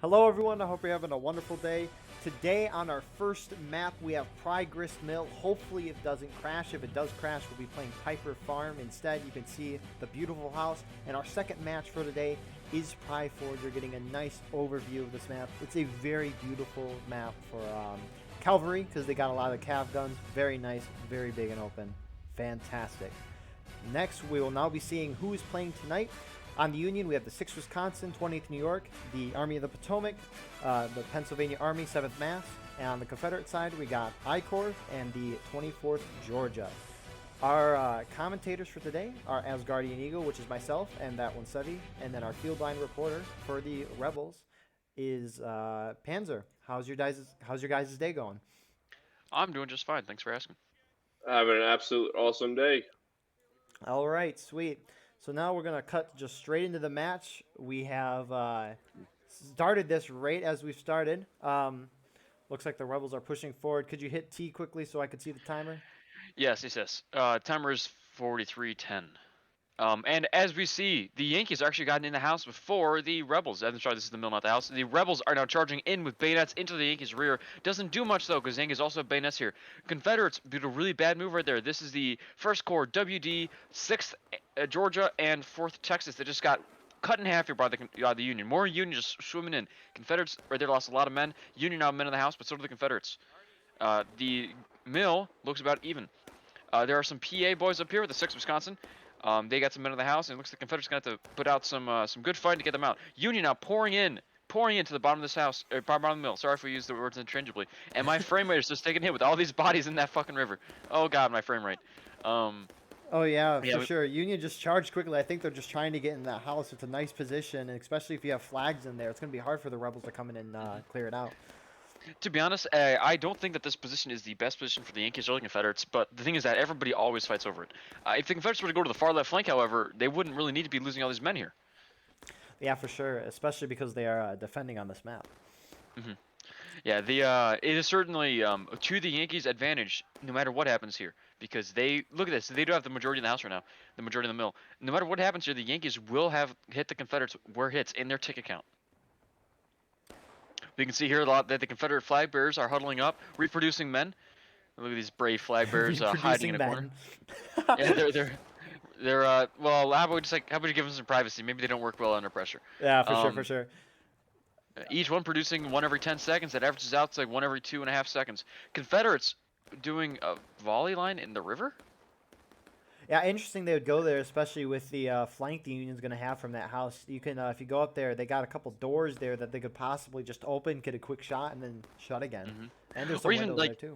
Hello everyone, I hope you're having a wonderful day. Today on our first map we have Grist Mill. Hopefully it doesn't crash. If it does crash, we'll be playing Piper Farm. Instead, you can see the beautiful house. And our second match for today is Forge. You're getting a nice overview of this map. It's a very beautiful map for cavalry because they got a lot of cav guns. Very nice, very big and open. Fantastic. Next, we will now be seeing who is playing tonight. On the Union, we have the 6th Wisconsin, 20th New York, the Army of the Potomac, the Pennsylvania Army, 7th Mass, and on the Confederate side, we got I Corps and the 24th Georgia. Our commentators for today are Asgardian Eagle, which is myself, and that one Sevi, and then our field line reporter for the Rebels is Panzer. How's your guys' day going? I'm doing just fine. Thanks for asking. Having an absolute awesome day. All right, sweet. So now we're going to cut just straight into the match. We have started this right as we've started. Looks like the Rebels are pushing forward. Could you hit T quickly so I could see the timer? Yes. Timer is 43:10. And as we see, the Yankees actually gotten in the house before the Rebels. I'm sorry, this is the mill, not the house. The Rebels are now charging in with bayonets into the Yankees' rear. Doesn't do much, though, because the Yankees also have bayonets here. Confederates did a really bad move right there. This is the 1st Corps, WD, 6th Georgia, and 4th Texas that just got cut in half here by the Union. More Union just swimming in. Confederates right there lost a lot of men. Union now men in the house, but so do the Confederates. The mill looks about even. There are some PA boys up here with the 6th Wisconsin. They got some men in the house, and it looks like the Confederates going to have to put out some good fighting to get them out. Union now pouring into the bottom of this house, bottom of the mill. Sorry if we use the words interchangeably. And my frame rate is just taking a hit with all these bodies in that fucking river. Oh god, my frame rate. Oh yeah, for sure. Union just charged quickly. I think they're just trying to get in that house. It's a nice position, and especially if you have flags in there, it's going to be hard for the Rebels to come in and clear it out. To be honest, I don't think that this position is the best position for the Yankees or the Confederates, but the thing is that everybody always fights over it. If the Confederates were to go to the far left flank, however, they wouldn't really need to be losing all these men here. Yeah, for sure, especially because they are defending on this map. Yeah, it is certainly to the Yankees' advantage no matter what happens here, because look at this, they do have the majority in the house right now, the majority in the mill. No matter what happens here, the Yankees will have hit the Confederates where hits in their ticket count. We can see here a lot that the Confederate flag bearers are huddling up, reproducing men. Look at these brave flag bearers hiding in a corner. Yeah, they're well. How about you give them some privacy? Maybe they don't work well under pressure. Yeah, for sure. Each one producing one every 10 seconds. That averages out to like one every 2.5 seconds. Confederates doing a volley line in the river. Yeah, interesting they would go there, especially with the flank the Union's going to have from that house. You can, if you go up there, they got a couple doors there that they could possibly just open, get a quick shot, and then shut again. And there's some windows there too.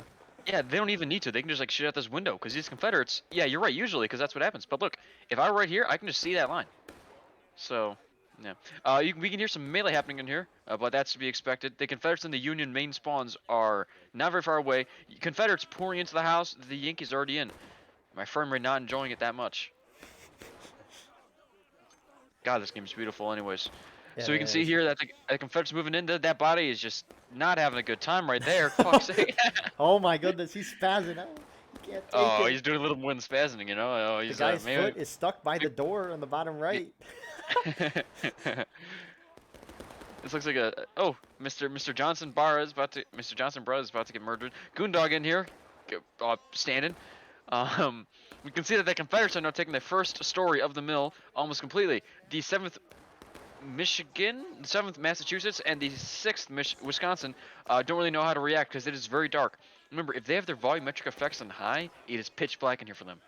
Yeah, they don't even need to. They can just like shoot out this window because these Confederates. Yeah, you're right. Usually, because that's what happens. But look, if I were right here, I can just see that line. So, yeah. We can hear some melee happening in here, but that's to be expected. The Confederates and the Union main spawns are not very far away. Confederates pouring into the house. The Yankees already in. My frame rate not enjoying it that much. God, this game is beautiful anyways. Yeah, so we can see here that the Confederates moving into that body is just not having a good time right there. Fuck's sake. Oh my goodness, he's spazzing out. He can't take it. He's doing a little more than spazzing, you know. Oh, he's, the guy's foot is stuck by the door on the bottom right. This looks like Mr. Johnson Barra is about to get murdered. Goondog in here, standing. We can see that the Confederates are now taking the first story of the mill almost completely. The 7th Michigan, 7th Massachusetts, and the 6th Wisconsin don't really know how to react because it is very dark. Remember, if they have their volumetric effects on high, it is pitch black in here for them.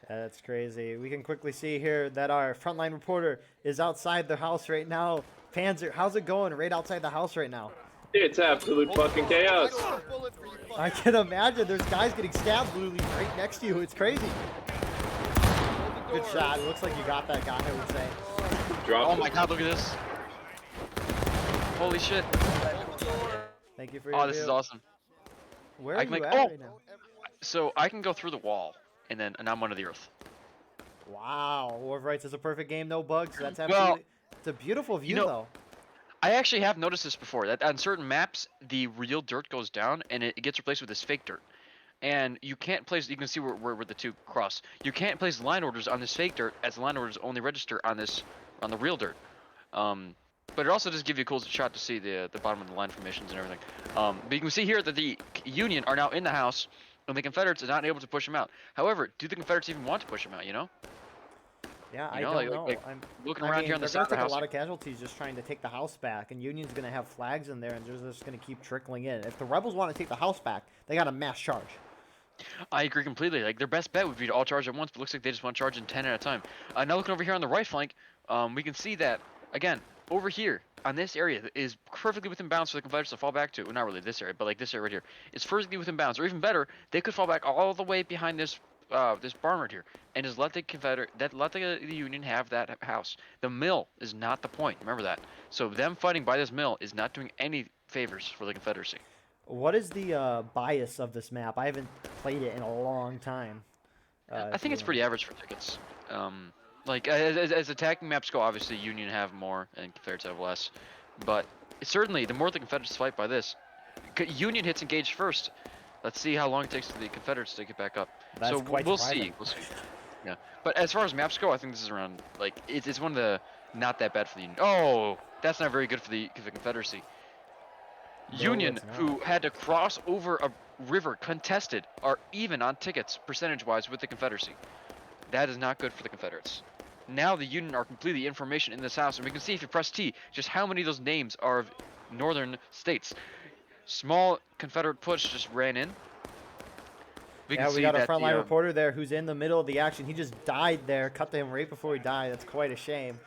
That's crazy. We can quickly see here that our frontline reporter is outside the house right now. Panzer, how's it going right outside the house right now? It's absolute fucking chaos. I can imagine. There's guys getting stabbed literally right next to you. It's crazy. Good shot. It looks like you got that guy, I would say. Oh my god, look at this. Holy shit. Thank you for your this is awesome. Where are you at right now? So I can go through the wall, and I'm under the earth. Wow. War writes it's a perfect game, no bugs. That's absolutely... it's a beautiful view, though. I actually have noticed this before, that on certain maps, the real dirt goes down, and it gets replaced with this fake dirt. And you can't place, you can see where the two cross. You can't place line orders on this fake dirt, as the line orders only register on the real dirt. But it also does give you a cool shot to see the bottom of the line formations and everything. But you can see here that the Union are now in the house, and the Confederates are not able to push them out. However, do the Confederates even want to push them out? Yeah, I You know, don't know. like looking I around mean, here on the they're side going of to the take a house. lot of casualties just trying to take the house back, and Union's going to have flags in there, and they're just going to keep trickling in. If the rebels want to take the house back, they got to mass charge. I agree completely. Like their best bet would be to all charge at once, but looks like they just want to charge in 10 at a time. Now looking over here on the right flank, we can see that again over here on this area that is perfectly within bounds for the Confederates to fall back to. Well, not really this area, but like this area right here. It's perfectly within bounds, or even better, they could fall back all the way behind this this barn right here, and just let the the Union have that house. The mill is not the point. Remember that. So them fighting by this mill is not doing any favors for the Confederacy. What is the bias of this map? I haven't played it in a long time. I If think you it's know. pretty average for tickets. Like as attacking maps go, obviously Union have more and Confederates have less, but certainly the more the Confederates fight by this, Union hits engage first. Let's see how long it takes for the Confederates to get back up. That's So quite we'll surprising. see. We'll see. Yeah, but as far as maps go, I think this is around like it's one of the not that bad for the Union. Oh, that's not very good for the Confederacy. No, Union, it's not. who had to cross over a river contested, are even on tickets percentage-wise with the Confederacy. That is not good for the Confederates. Now the Union are completely in formation in this house, and we can see if you press T, just how many of those names are of northern states. Small Confederate push just ran in. We Yeah, can we see got a that frontline the reporter there who's in the middle of the action. He just died there, cut to him right before he died. That's quite a shame.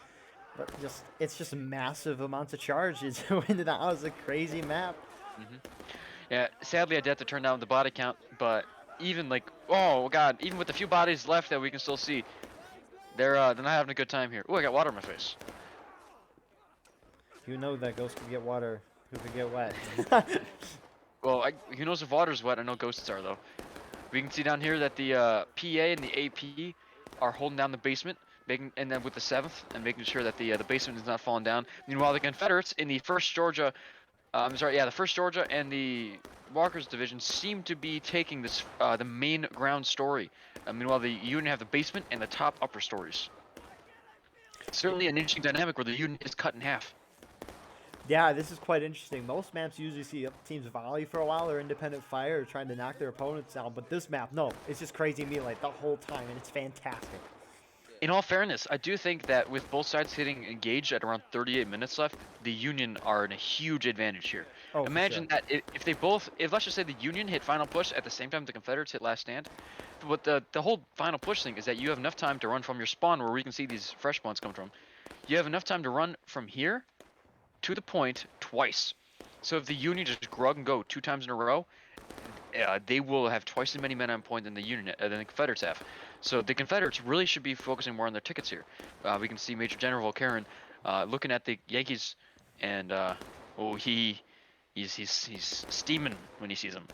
But it's just massive amounts of charges into the house. A crazy map. yeah, sadly I did have to turn down the body count, but even like oh god, even with the few bodies left that we can still see, they're not having a good time here. Oh, I got water in my face. You know that ghosts can get water. Who could get wet? Well, who knows if water's wet? I know ghosts are though. We can see down here that the PA and the AP are holding down the basement, and then with the 7th and making sure that the basement is not falling down. Meanwhile, the Confederates in the First Georgia, the First Georgia and the Walker's Division seem to be taking this the main ground story. Meanwhile, the Union have the basement and the top upper stories. Certainly an interesting dynamic where the Union is cut in half. Yeah, this is quite interesting. Most maps usually see teams volley for a while or independent fire or trying to knock their opponents down, but this map, no, it's just crazy melee the whole time, and it's fantastic. In all fairness, I do think that with both sides hitting engage at around 38 minutes left, the Union are in a huge advantage here. Oh, for Imagine sure. that if let's just say the Union hit final push at the same time the Confederates hit last stand, what the whole final push thing is that you have enough time to run from your spawn where we can see these fresh spawns come from. You have enough time to run from here to the point twice. So if the Union just grug and go 2 times in a row, they will have twice as many men on point than than the Confederates have. So the Confederates really should be focusing more on their tickets here. We can see Major General Volkaren looking at the Yankees, and he's steaming when he sees them.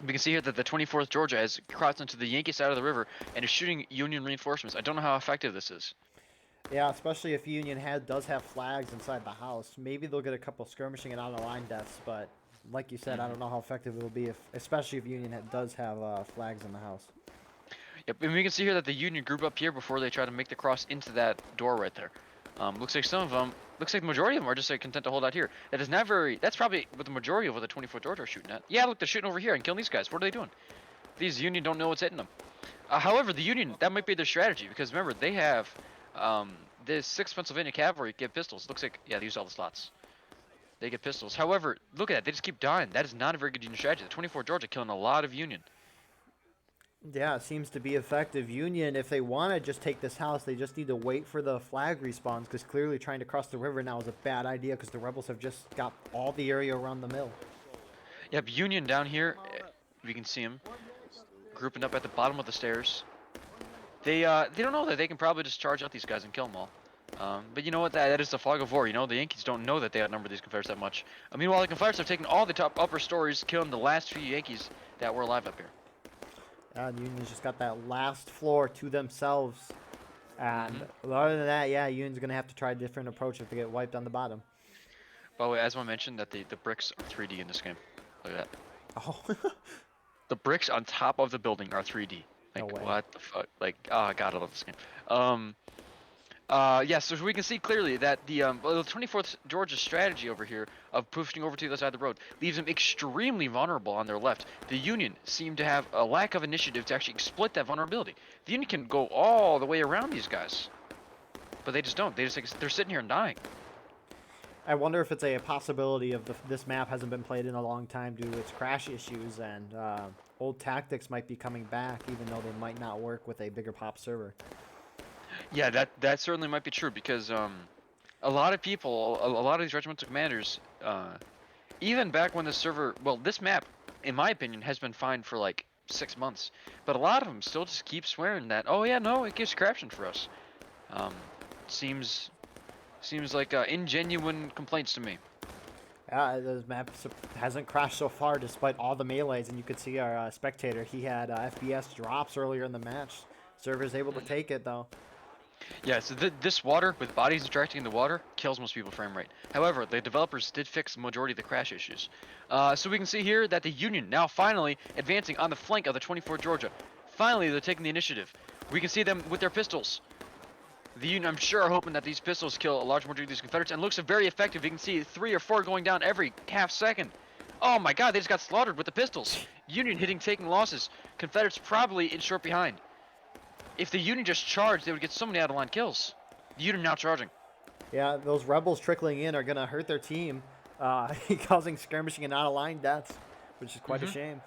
We can see here that the 24th Georgia has crossed into the Yankee side of the river and is shooting Union reinforcements. I don't know how effective this is. Yeah, especially if Union does have flags inside the house. Maybe they'll get a couple skirmishing and on the line deaths, but like you said, I don't know how effective it will be, especially if Union does have flags in the house. Yep, and we can see here that the Union group up here before they try to make the cross into that door right there. Looks like looks like the majority of them are just content to hold out here. That's probably what the majority of what the 24th Georgia are shooting at. Yeah, look, they're shooting over here and killing these guys. What are they doing? These Union don't know what's hitting them. However, the Union, that might be their strategy, because remember, they have the 6th Pennsylvania Cavalry get pistols. Looks like, yeah, they use all the slots. They get pistols. However, look at that, they just keep dying. That is not a very good Union strategy. The 24th Georgia killing a lot of Union. Yeah, it seems to be effective. Union, if they want to just take this house, they just need to wait for the flag respawns, because clearly trying to cross the river now is a bad idea, because the rebels have just got all the area around the mill. Yep, Union down here, we can see them grouping up at the bottom of the stairs. They don't know that they can probably just charge out these guys and kill them all. But you know what? That is the fog of war. You know, the Yankees don't know that they outnumber these Confederates that much. Meanwhile, the Confederates have taken all the top upper stories, killing the last few Yankees that were alive up here. Union's just got that last floor to themselves. And other than that, yeah, Union's going to have to try a different approach if they get wiped on the bottom. By the way, as I mentioned, that the bricks are 3D in this game. Look at that. Oh. The bricks on top of the building are 3D. Like, No way. what the fuck? Like, oh god, I love this game. Yeah, so we can see clearly that the 24th Georgia strategy over here of pushing over to the other side of the road leaves them extremely vulnerable on their left. The Union seem to have a lack of initiative to actually exploit that vulnerability. The Union can go all the way around these guys, but they just don't. They're sitting here and dying. I wonder if it's a possibility of this map hasn't been played in a long time due to its crash issues, and old tactics might be coming back, even though they might not work with a bigger pop server. Yeah, that certainly might be true because a lot of people, a lot of these regimental commanders, even back when the server, well, this map, in my opinion, has been fine for like 6 months, but a lot of them still just keep swearing that, oh yeah, no, it gives corruption for us. Um, seems like ingenuine complaints to me. Yeah, the map hasn't crashed so far despite all the melees, and you could see our spectator, he had FPS drops earlier in the match. Server's able to take it though. Yeah, so this water, with bodies interacting in the water, kills most people frame rate. However, the developers did fix the majority of the crash issues. So we can see here that the Union now finally advancing on the flank of the 24th Georgia. Finally, they're taking the initiative. We can see them with their pistols. The Union, I'm sure, are hoping that these pistols kill a large majority of these Confederates, and looks very effective. You can see 3 or 4 going down every half second. Oh my god, they just got slaughtered with the pistols. Union taking losses. Confederates probably in short behind. If the Union just charged, they would get so many out-of-line kills. The Union now charging. Yeah, those rebels trickling in are gonna hurt their team, causing skirmishing and out-of-line deaths, which is quite a shame.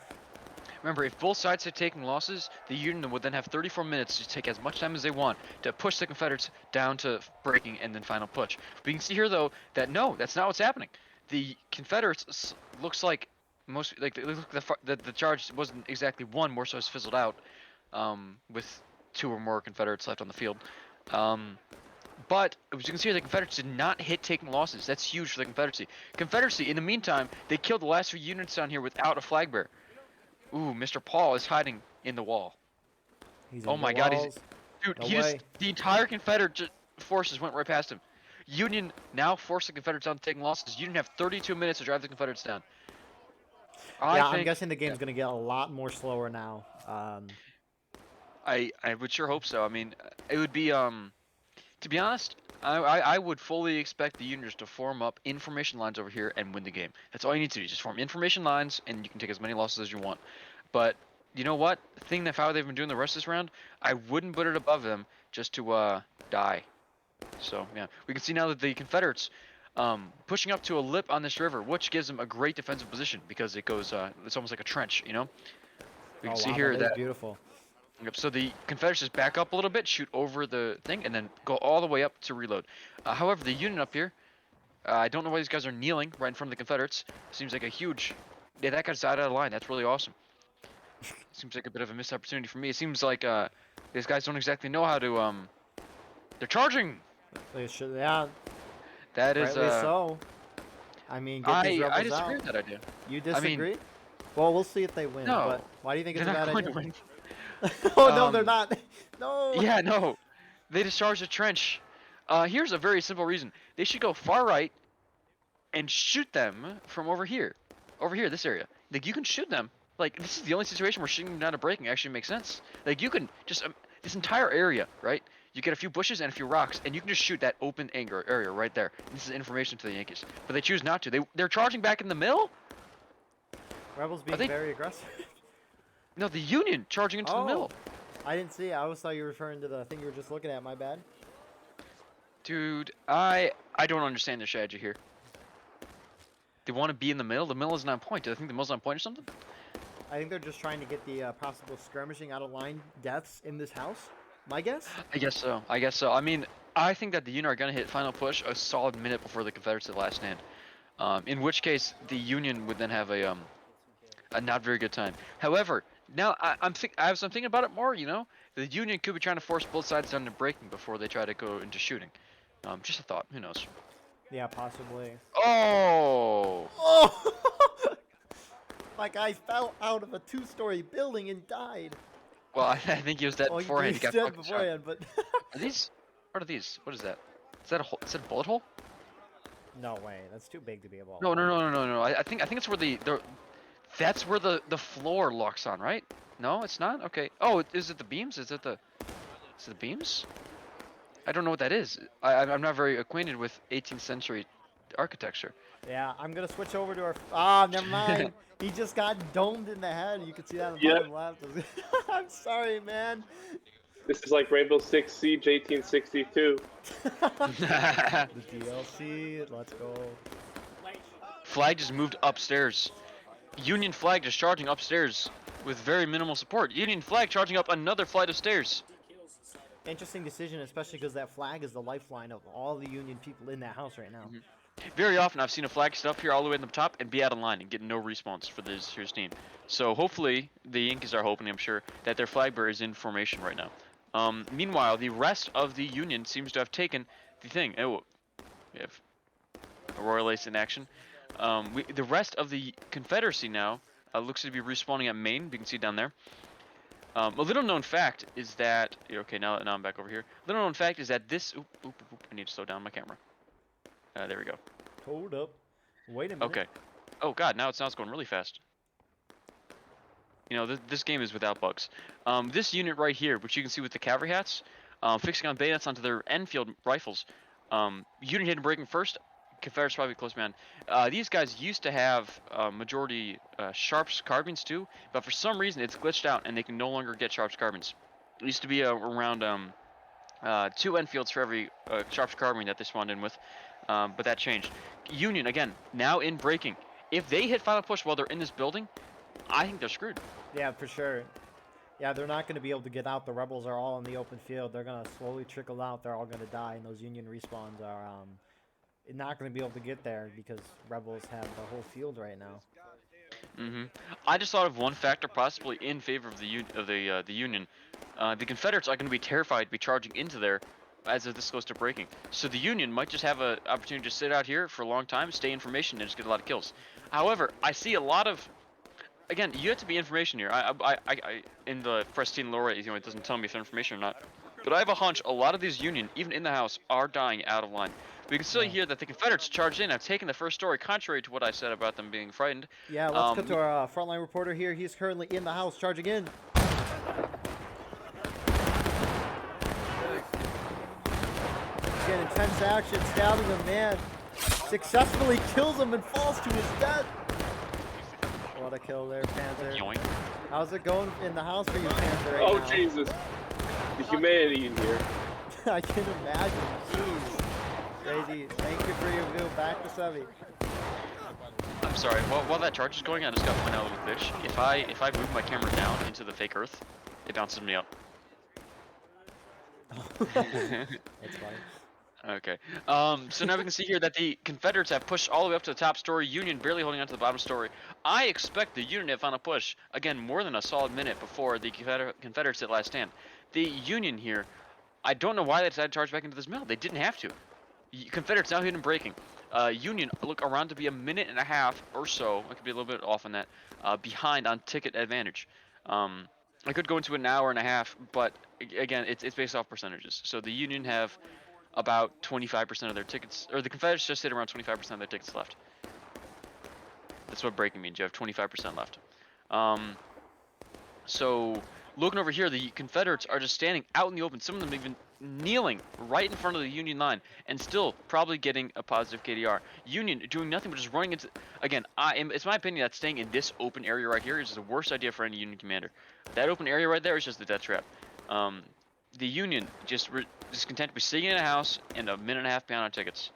Remember, if both sides had taken losses, the Union would then have 34 minutes to take as much time as they want to push the Confederates down to breaking and then final push. We can see here, though, that no, that's not what's happening. The Confederates looks like the charge wasn't exactly won, more so it's fizzled out, with 2 or more Confederates left on the field. But as you can see here, the Confederates did not hit taking losses. That's huge for the Confederacy. Confederacy, in the meantime, they killed the last 3 units down here without a flag bearer. Ooh, Mr. Paul is hiding in the wall. He's Oh in my the god, walls. dude, No the entire Confederate forces went right past him. Union now forced the Confederates down to taking losses. Union have 32 minutes to drive the Confederates down. I'm guessing the game's gonna get a lot more slower now. I would sure hope so. I mean, it would be to be honest, I would fully expect the Unions to form up information lines over here and win the game. That's all you need to do. Just form information lines, and you can take as many losses as you want. But you know what? The thing that how they've been doing the rest of this round, I wouldn't put it above them just to die. So yeah, we can see now that the Confederates pushing up to a lip on this river, which gives them a great defensive position because it goes it's almost like a trench, you know. We can see here that is beautiful. Yep, so the Confederates just back up a little bit, shoot over the thing, and then go all the way up to reload. However, the Union up here, I don't know why these guys are kneeling right in front of the Confederates. Seems like a huge... Yeah, that guy's out of line. That's really awesome. Seems like a bit of a missed opportunity for me. It seems like these guys don't exactly know how to... They're charging! They should, yeah. That is... Rightly so. I mean, get these rebels I disagree out. with that idea. You disagree? I mean, well, we'll see if they win. no, But why do you think it's a they're bad not going idea? to win. Oh, no, they're not. No. Yeah, no. They discharged a trench. Here's a very simple reason. They should go far right and shoot them from over here. Over here, this area. Like, you can shoot them. Like, this is the only situation where shooting them down to breaking actually makes sense. Like, you can just... this entire area, right? You get a few bushes and a few rocks, and you can just shoot that open area right there. This is information to the Yankees. But they choose not to. They're charging back in the middle? Rebels being very aggressive. No, the Union charging into the middle. I didn't see it. I always thought you were referring to the thing you were just looking at. My bad. Dude, I don't understand their strategy here. They want to be in the middle. The middle isn't on point. Do they think the middle's on point or something? I think they're just trying to get the possible skirmishing out of line deaths in this house. My guess? I guess so. I mean, I think that the Union are going to hit final push a solid minute before the Confederates at last stand. In which case, the Union would then have a not very good time. However, now I'm thinking about it more. You know, the Union could be trying to force both sides down to breaking before they try to go into shooting. Just a thought. Who knows? Yeah, possibly. Oh! Oh! My guy fell out of a 2-story building and died. Well, I think he was dead beforehand. He got dead beforehand, but... Are these? What are these? What is that? Is that a hole? Is that a bullet hole? No way. That's too big to be a bullet. No. I think it's where that's where the floor locks on, right? No, it's not. Okay. Oh, is it the beams? Is it the beams? I don't know what that is. I'm not very acquainted with 18th century architecture. Yeah, I'm gonna switch over to our. Ah, never mind. He just got domed in the head. You can see that on the Yeah, bottom left. I'm sorry, man. this is like Rainbow Six Siege 1862. The DLC. Let's go. Flag just moved upstairs. Union flag just charging upstairs with very minimal support. Union flag charging up another flight of stairs. Interesting decision, especially because that flag is the lifeline of all the Union people in that house right now. Very often I've seen a flag sit up here all the way in the top and be out of line and get no response for this here's team. So hopefully the Yankees are hoping, I'm sure, that their flag bearer is in formation right now. Meanwhile, the rest of the Union seems to have taken the thing. Oh, we have a Royal Ace in action. The rest of the Confederacy now looks to be respawning at Maine. You can see down there. A little known fact is that okay, now I'm back over here. Little known fact is that this. Oop, I need to slow down my camera. There we go. Hold up. Wait a minute. Okay. Oh god, now it's going really fast. You know, this game is without bugs. This unit right here, which you can see with the cavalry hats, fixing on bayonets onto their Enfield rifles. Unit hidden breaking first. Confederates probably close behind. These guys used to have majority Sharps carbines too, but for some reason it's glitched out and they can no longer get Sharps carbines. It used to be around 2 Enfields for every Sharps carbine that they spawned in with, but that changed. Union, again, now in breaking. If they hit final push while they're in this building, I think they're screwed. Yeah, for sure. Yeah, they're not going to be able to get out. The rebels are all in the open field. They're going to slowly trickle out. They're all going to die, and those Union respawns are not going to be able to get there because rebels have the whole field right now. I just thought of one factor possibly in favor of the Union. The Confederates are going to be terrified to be charging into there as if this goes to breaking. So the Union might just have an opportunity to sit out here for a long time, stay in formation, and just get a lot of kills. However, I see a lot of... Again, you have to be information here. I in the Pristine lore, it doesn't tell me if they're information or not. But I have a hunch a lot of these Union, even in the house, are dying out of line. We can still hear that the Confederates charged in, have taken the first story, contrary to what I said about them being frightened. Yeah, let's cut to our frontline reporter here. He's currently in the house, charging in. He's getting intense action, stabbing a man. Successfully kills him and falls to his death. What a kill there, Panther. Yoink. How's it going in the house for you, Panther, right Oh now? Jesus, the humanity in here. I can imagine. Jeez. Crazy. Thank you for your view. Back to Sevi. I'm sorry. While that charge is going, I just got to point out a little glitch. If I move my camera down into the fake Earth, it bounces me up. That's funny. Okay. So now we can see here that the Confederates have pushed all the way up to the top story. Union barely holding on to the bottom story. I expect the Union to final push again more than a solid minute before the Confederates at last stand. The Union here, I don't know why they decided to charge back into this mill. They didn't have to. Confederates now hidden breaking. Union look around to be a minute and a half or so. I could be a little bit off on that. Behind on ticket advantage. I could go into an hour and a half, but again, it's based off percentages. So the Union have about 25% of their tickets, or the Confederates just hit around 25% of their tickets left. That's what breaking means. You have 25% left. So looking over here, the Confederates are just standing out in the open. Some of them even kneeling right in front of the Union line, and still probably getting a positive KDR. Union doing nothing but just running into. Again, it's my opinion that staying in this open area right here is the worst idea for any Union commander. That open area right there is just a death trap. The Union just content to be sitting in a house and a minute and a half behind on tickets.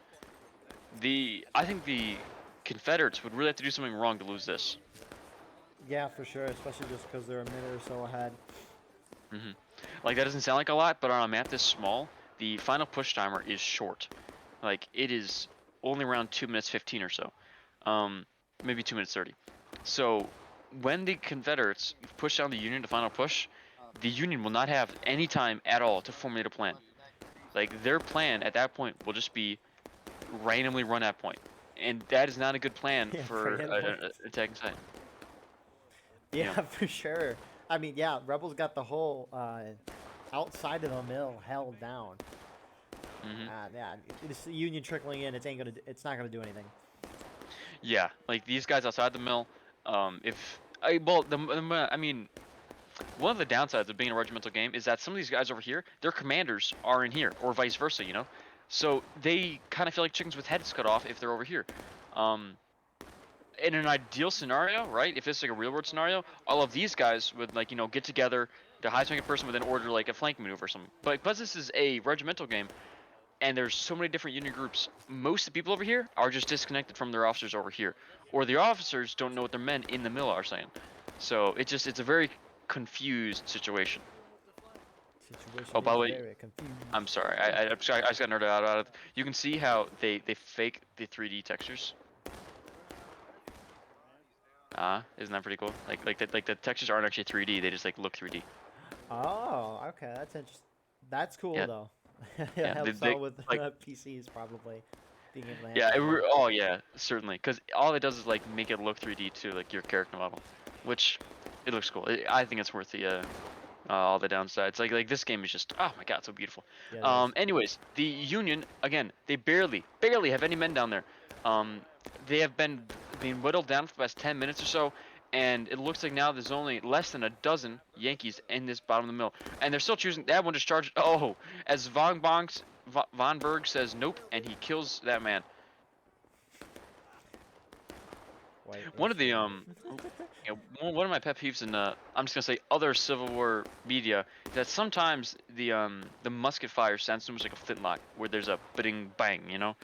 I think the Confederates would really have to do something wrong to lose this. Yeah, for sure, especially just because they're a minute or so ahead. Like, that doesn't sound like a lot, but on a map this small, the final push timer is short. Like, it is only around 2 minutes 15 or so. Maybe 2 minutes 30. So, when the Confederates push down the Union to final push, the Union will not have any time at all to formulate a plan. Like, their plan at that point will just be randomly run at point. And that is not a good plan for an attacking side. Yeah, for sure. I mean, yeah, Rebels got the whole outside of the mill held down. Yeah, it's the Union trickling in. It's not gonna do anything. Yeah, like these guys outside the mill. I mean, one of the downsides of being a regimental game is that some of these guys over here, their commanders are in here, or vice versa, you know? So they kind of feel like chickens with heads cut off if they're over here. Um, in an ideal scenario, right? If it's like a real world scenario, all of these guys would like, get together. The highest ranking person would then order like a flank maneuver or something. But because this is a regimental game, and there's so many different Union groups, most of the people over here are just disconnected from their officers over here, or the officers don't know what their men in the mill are saying. So it's a very confused situation. Situation Oh, by the is way, very confused. I'm sorry, I just got nerded out of it. You can see how they fake the 3D textures. Isn't that pretty cool? Like the textures aren't actually 3D; they just like look 3D. Oh, okay, that's interesting. That's cool Yeah. though. It Yeah, helps they out with like PCs probably being able to yeah. handle that. Oh yeah, certainly. Because all it does is like make it look 3D to like your character model, which it looks cool. I think it's worth the all the downsides. Like this game is just, oh my god, so beautiful. Yeah, it is. Anyways, the Union again, they barely have any men down there. They have been being whittled down for the past 10 minutes or so, and it looks like now there's only less than a dozen Yankees in this bottom of the mill, and they're still choosing that one to charge. Oh, as Von Berg says nope, and he kills that man. White One of the instrument. one of my pet peeves in I'm just gonna say other Civil War media is that sometimes the musket fire sounds too much like a flintlock where there's a bidding bang, you know.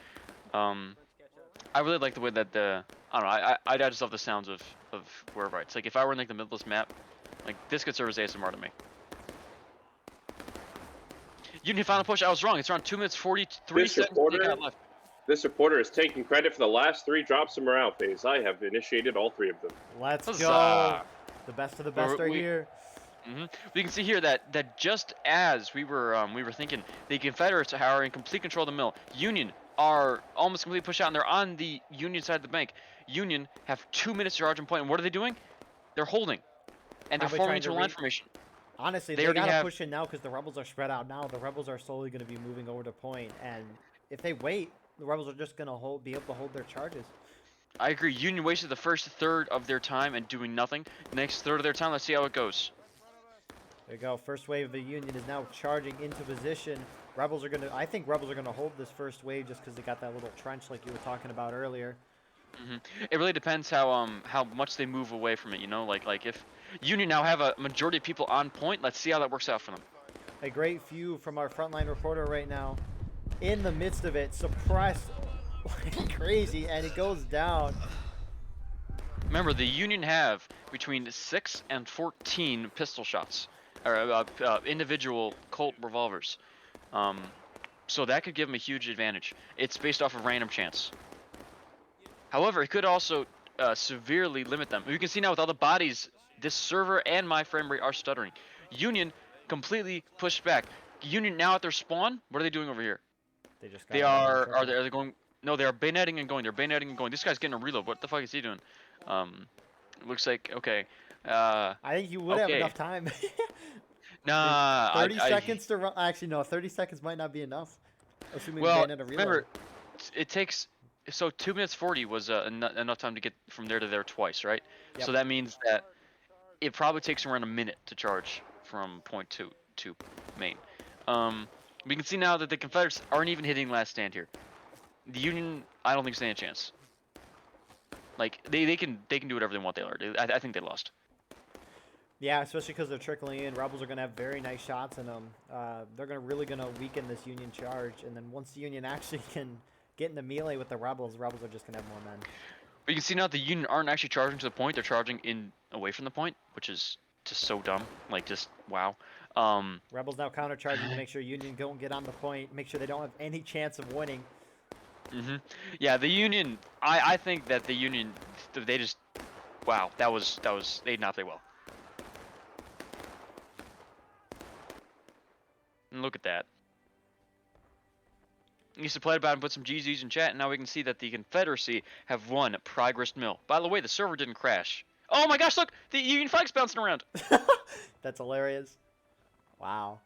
I really like the way that I don't know, I just love the sounds of wherever it's like if I were in like the middle of this map, like this could serve as ASMR to me. Union final push. I was wrong. It's around 2 minutes 43 This seconds. They got left. This reporter is taking credit for the last 3 drops of morale phase. I have initiated all 3 of them. Let's Huzzah. go. The best of the best are here. We can see here that just as we were thinking, the Confederates are in complete control of the mill. Union are almost completely pushed out, and they're on the Union side of the bank. Union have 2 minutes to charge and point, and what are they doing? They're holding, and they're Probably forming trying into to a line formation. Honestly, They they already gotta have- push in now because the rebels are spread out now. The rebels are slowly gonna be moving over to point, and if they wait, the rebels are just gonna be able to hold their charges. I agree. Union wasted the first third of their time and doing nothing. Next third of their time, let's see how it goes. There you go. First wave of the Union is now charging into position. I think rebels are gonna hold this first wave just because they got that little trench like you were talking about earlier. It really depends how much they move away from it. You know, like if Union now have a majority of people on point, let's see how that works out for them. A great view from our frontline reporter right now. In the midst of it, suppressed like crazy, and it goes down. Remember, the Union have between 6 and 14 pistol shots, or individual Colt revolvers. So that could give them a huge advantage. It's based off of random chance. However, it could also severely limit them. You can see now with all the bodies, this server and my frame rate are stuttering. Union completely pushed back. Union now at their spawn, what are they doing over here? They just They got are they going? No, they are bayoneting and going. They're bayoneting and going. This guy's getting a reload. What the fuck is he doing? Looks like okay. I think you would have okay. enough time. Nah, 30 seconds to run. Actually, no, 30 seconds might not be enough. Assuming Well, bayonet a reload. remember, it takes. So 2 minutes 40 was enough time to get from there to there twice, right? Yep. So that means that it probably takes around a minute to charge from point to main. We can see now that the Confederates aren't even hitting last stand here. The Union, I don't think stand a chance. Like they can do whatever they want. They are. I think they lost. Yeah, especially because they're trickling in. Rebels are going to have very nice shots in them. They're really going to weaken this Union charge. And then once the Union actually can get into melee with the Rebels are just going to have more men. But you can see now the Union aren't actually charging to the point. They're charging in away from the point, which is just so dumb. Like, just, wow. Rebels now countercharging to make sure Union don't get on the point. Make sure they don't have any chance of winning. Yeah, the Union, I think that the Union, they just, wow, that was, they did not play well. And look at that. You used to play about and put some GZs in chat, and now we can see that the Confederacy have won PreGame Mill. By the way, the server didn't crash. Oh my gosh, look! The Union flag's bouncing around! That's hilarious. Wow.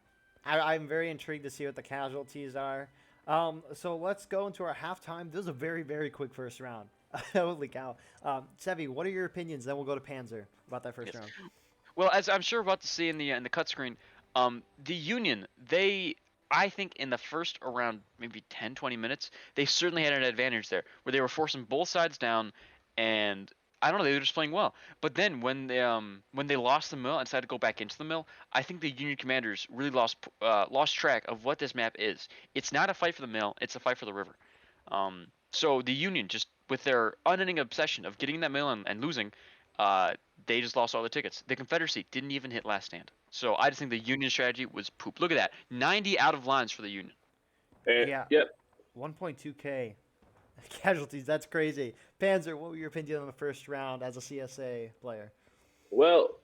I'm very intrigued to see what the casualties are. So let's go into our halftime. This is a very, very quick first round. Holy cow. Sevi, what are your opinions? Then we'll go to Panzer about that first round. Well, as I'm sure we're about to see in the cut screen, the Union, I think in the first around maybe 10, 20 minutes, they certainly had an advantage there, where they were forcing both sides down, and I don't know, they were just playing well. But then when they lost the mill and decided to go back into the mill, I think the Union commanders really lost track of what this map is. It's not a fight for the mill; it's a fight for the river. So the Union, just with their unending obsession of getting that mill and losing, uh, they just lost all the tickets. The Confederacy didn't even hit last stand. So I just think the Union strategy was poop. Look at that, 90 out of lines for the Union. And, Yeah, yep. 1.2k casualties. That's crazy. Panzer, what were your opinion on the first round as a CSA player? Well,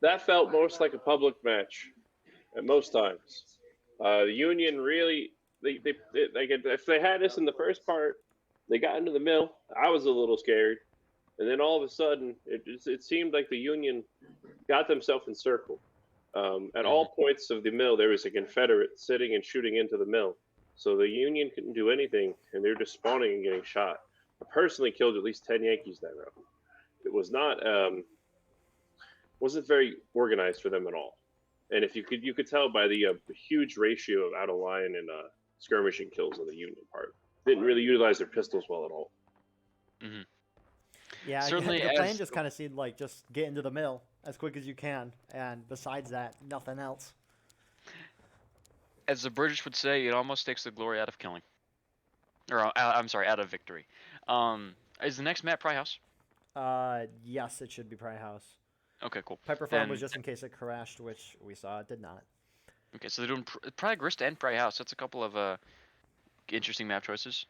that felt most like a public match at most times. The Union really, like if they had us in the first part, they got into the mill. I was a little scared, and then all of a sudden, it seemed like the Union got themselves encircled. At all points of the mill, there was a Confederate sitting and shooting into the mill. So the Union couldn't do anything, and they're just spawning and getting shot. I personally killed at least 10 Yankees that round. It was not wasn't very organized for them at all. And if you could tell by the huge ratio of out of line and skirmishing kills on the Union part. Didn't really utilize their pistols well at all. Mm-hmm. Yeah, Certainly, the plan just kind of seemed like just get into the mill as quick as you can, and besides that, nothing else. as the British would say, it almost takes the glory out of killing, or I'm sorry, out of victory. Is the next map Pry House? Yes, it should be Pry House. Okay, cool. Piper Farm was just in case it crashed, which we saw it did not. Okay, so they're doing Pry Grist and Pry House. That's a couple of interesting map choices.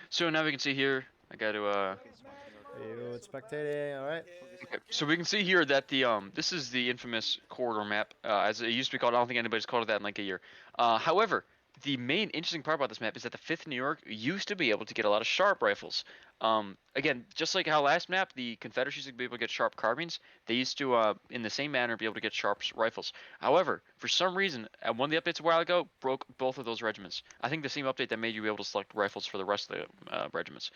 So now we can see here. I got to You spectating, all right? Okay, so we can see here that the this is the infamous corridor map, as it used to be called. I don't think anybody's called it that in like a year. However, the main interesting part about this map is that the 5th New York used to be able to get a lot of sharp rifles. Again, just like how last map, the Confederates used to be able to get sharp carbines, they used to, in the same manner, be able to get sharp rifles. However, for some reason, one of the updates a while ago broke both of those regiments. I think the same update that made you be able to select rifles for the rest of the regiments.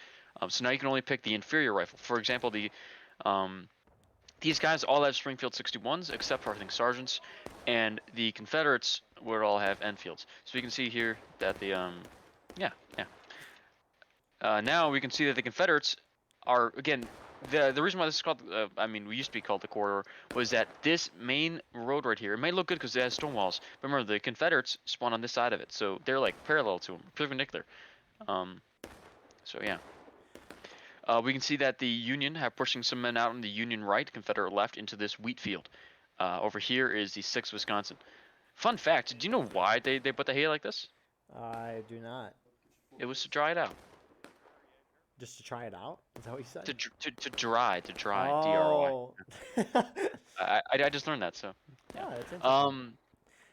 So now you can only pick the inferior rifle. For example, these guys all have Springfield 61s, except for, I think, sergeants, and the Confederates would all have Enfields. So we can see here that now we can see that the Confederates are, again, the reason why this is called, we used to be called the corridor, was that this main road right here, it might look good because it has stone walls, but remember, the Confederates spawn on this side of it, so they're, like, parallel to them, perpendicular. So, yeah. We can see that the Union have pushing some men out on the Union right, Confederate left, into this wheat field. Over here is the 6th Wisconsin. Fun fact, do you know why they put the hay like this? I do not. It was to dry it out. Just to try it out? Is that what you said? To dry, Oh. D-R-Y. I just learned that, so. Yeah, that's interesting.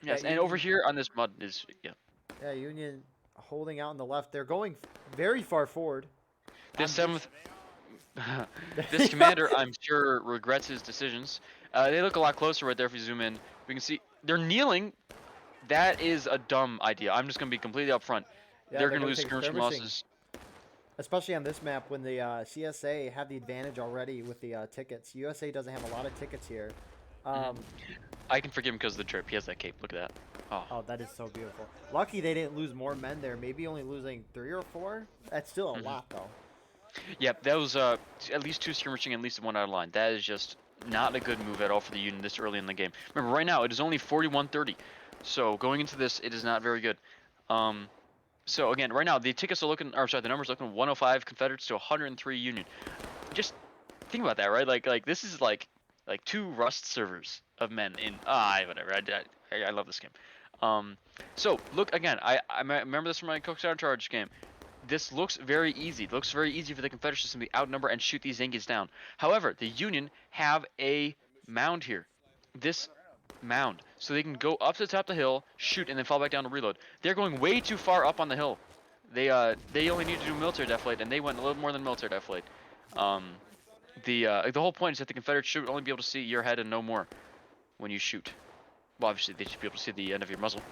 Yes, Yeah, and over here on this mud is, Yeah, Union holding out on the left. They're going very far forward. This 7th... this commander, I'm sure, regrets his decisions. They look a lot closer right there if you zoom in. We can see they're kneeling. That is a dumb idea. I'm just going to be completely upfront. Yeah, they're going to gonna lose take skirmishing losses. Especially on this map when the CSA have the advantage already with the tickets. USA doesn't have a lot of tickets here. I can forgive him because of the trip. He has that cape. Look at that. Oh, that is so beautiful. Lucky they didn't lose more men there. Maybe only losing 3 or 4. That's still a lot, though. Yep, that was at least 2 skirmishing and at least 1 out of line. That is just not a good move at all for the Union this early in the game. Remember, right now it is only 41-30. So going into this, it is not very good. So again, right now the tickets are looking, or sorry, the numbers are looking 105 Confederates to 103 Union. Just think about that, right? Like this is like 2 Rust servers of men in whatever. I love this game. So look again. I remember this from my Cooks Out in Charge game. This looks very easy. It looks very easy for the Confederates to simply outnumber and shoot these Yankees down. However, the Union have a mound here. This mound. So they can go up to the top of the hill, shoot, and then fall back down to reload. They're going way too far up on the hill. They only need to do military deflate, and they went a little more than military deflate. The whole point is that the Confederates should only be able to see your head and no more when you shoot. Well, obviously, they should be able to see the end of your muzzle.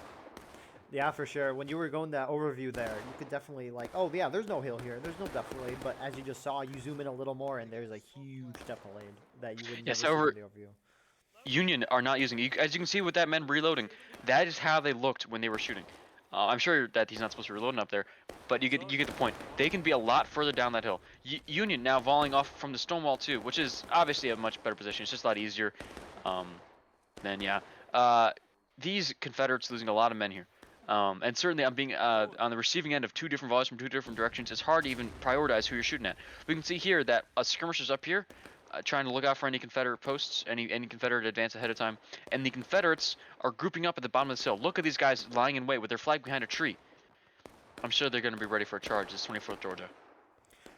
Yeah, for sure. When you were going that overview there, you could definitely oh yeah, there's no hill here. There's no defilade, but as you just saw, you zoom in a little more, and there's a huge defilade that you wouldn't never see in the overview. Union are not using it. As you can see with that men reloading, that is how they looked when they were shooting. I'm sure that he's not supposed to be reloading up there, but you get the point. They can be a lot further down that hill. Union now volleying off from the stone wall too, which is obviously a much better position. It's just a lot easier. Then yeah, these Confederates losing a lot of men here. And certainly I'm being on the receiving end of 2 different volleys from 2 different directions. It's hard to even prioritize who you're shooting at. We can see here that a skirmisher's up here, trying to look out for any Confederate posts, any Confederate advance ahead of time. And the Confederates are grouping up at the bottom of this hill. Look at these guys lying in wait with their flag behind a tree. I'm sure they're going to be ready for a charge. This is 24th Georgia.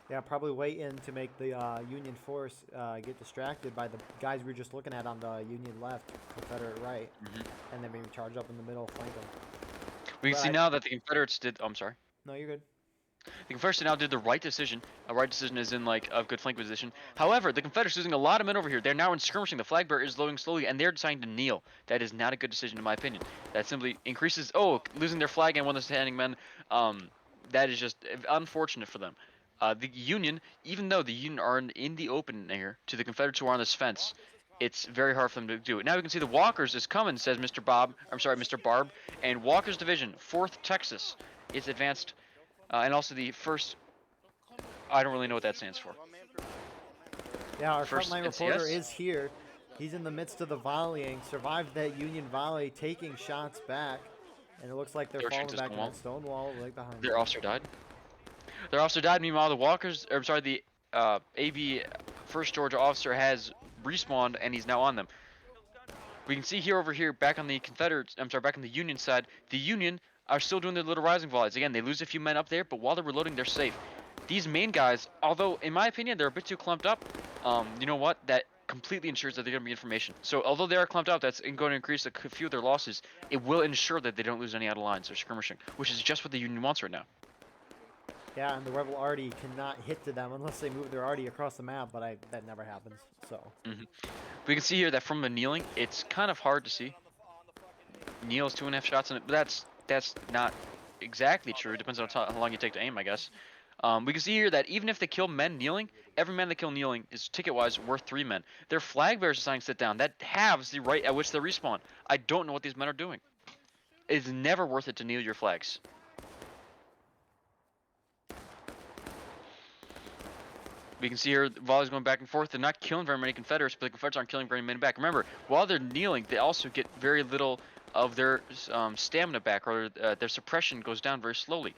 Yeah, probably waiting to make the Union force get distracted by the guys we were just looking at on the Union left, Confederate right, and then maybe charge up in the middle, flank them. We can see now that the Confederates did. Oh, I'm sorry. No, you're good. The Confederates now did the right decision. A right decision is in like a good flank position. However, the Confederates losing a lot of men over here. They're now in skirmishing. The flag bearer is loading slowly, and they're deciding to kneel. That is not a good decision in my opinion. That simply increases. Oh, losing their flag and one of the standing men. That is just unfortunate for them. The Union, even though the Union are in the open here to the Confederates who are on this fence, it's very hard for them to do it. Now we can see the Walkers is coming, says Mr. Bob. I'm sorry, Mr. Barb. And Walker's division, 4th Texas, is advanced. And also the 1st, I don't really know what that stands for. Yeah, our First frontline NCS? reporter is here. He's in the midst of the volleying, survived that Union volley, taking shots back. And it looks like they're They were falling shooting to back in Stonewall. that stone wall right behind them. Their officer died. Their officer died. Meanwhile, the Walkers, or I'm sorry, the AB 1st Georgia officer has respawned and he's now on them. We can see here over here back on the Confederates, I'm sorry, back on the Union side, the Union are still doing their little rising volleys. Again, they lose a few men up there, but while they're reloading, they're safe. These main guys, although in my opinion they're a bit too clumped up, you know what? That completely ensures that they're going to be information. So although they are clumped up, that's going to increase a few of their losses. It will ensure that they don't lose any out of lines or skirmishing, which is just what the Union wants right now. Yeah, and the Rebel Arty cannot hit to them unless they move their Arty across the map, but that never happens, so. We can see here that from the kneeling, it's kind of hard to see. Neil's 2.5 shots in it, but that's not exactly true. It depends on how long you take to aim, I guess. We can see here that even if they kill men kneeling, every man they kill kneeling is ticket-wise worth 3 men. Their flag bearers are saying sit down. That halves the rate at which they respawn. I don't know what these men are doing. It's never worth it to kneel your flags. We can see here volleys going back and forth. They're not killing very many Confederates, but the Confederates aren't killing very many back. Remember, while they're kneeling, they also get very little of their stamina back, or their suppression goes down very slowly.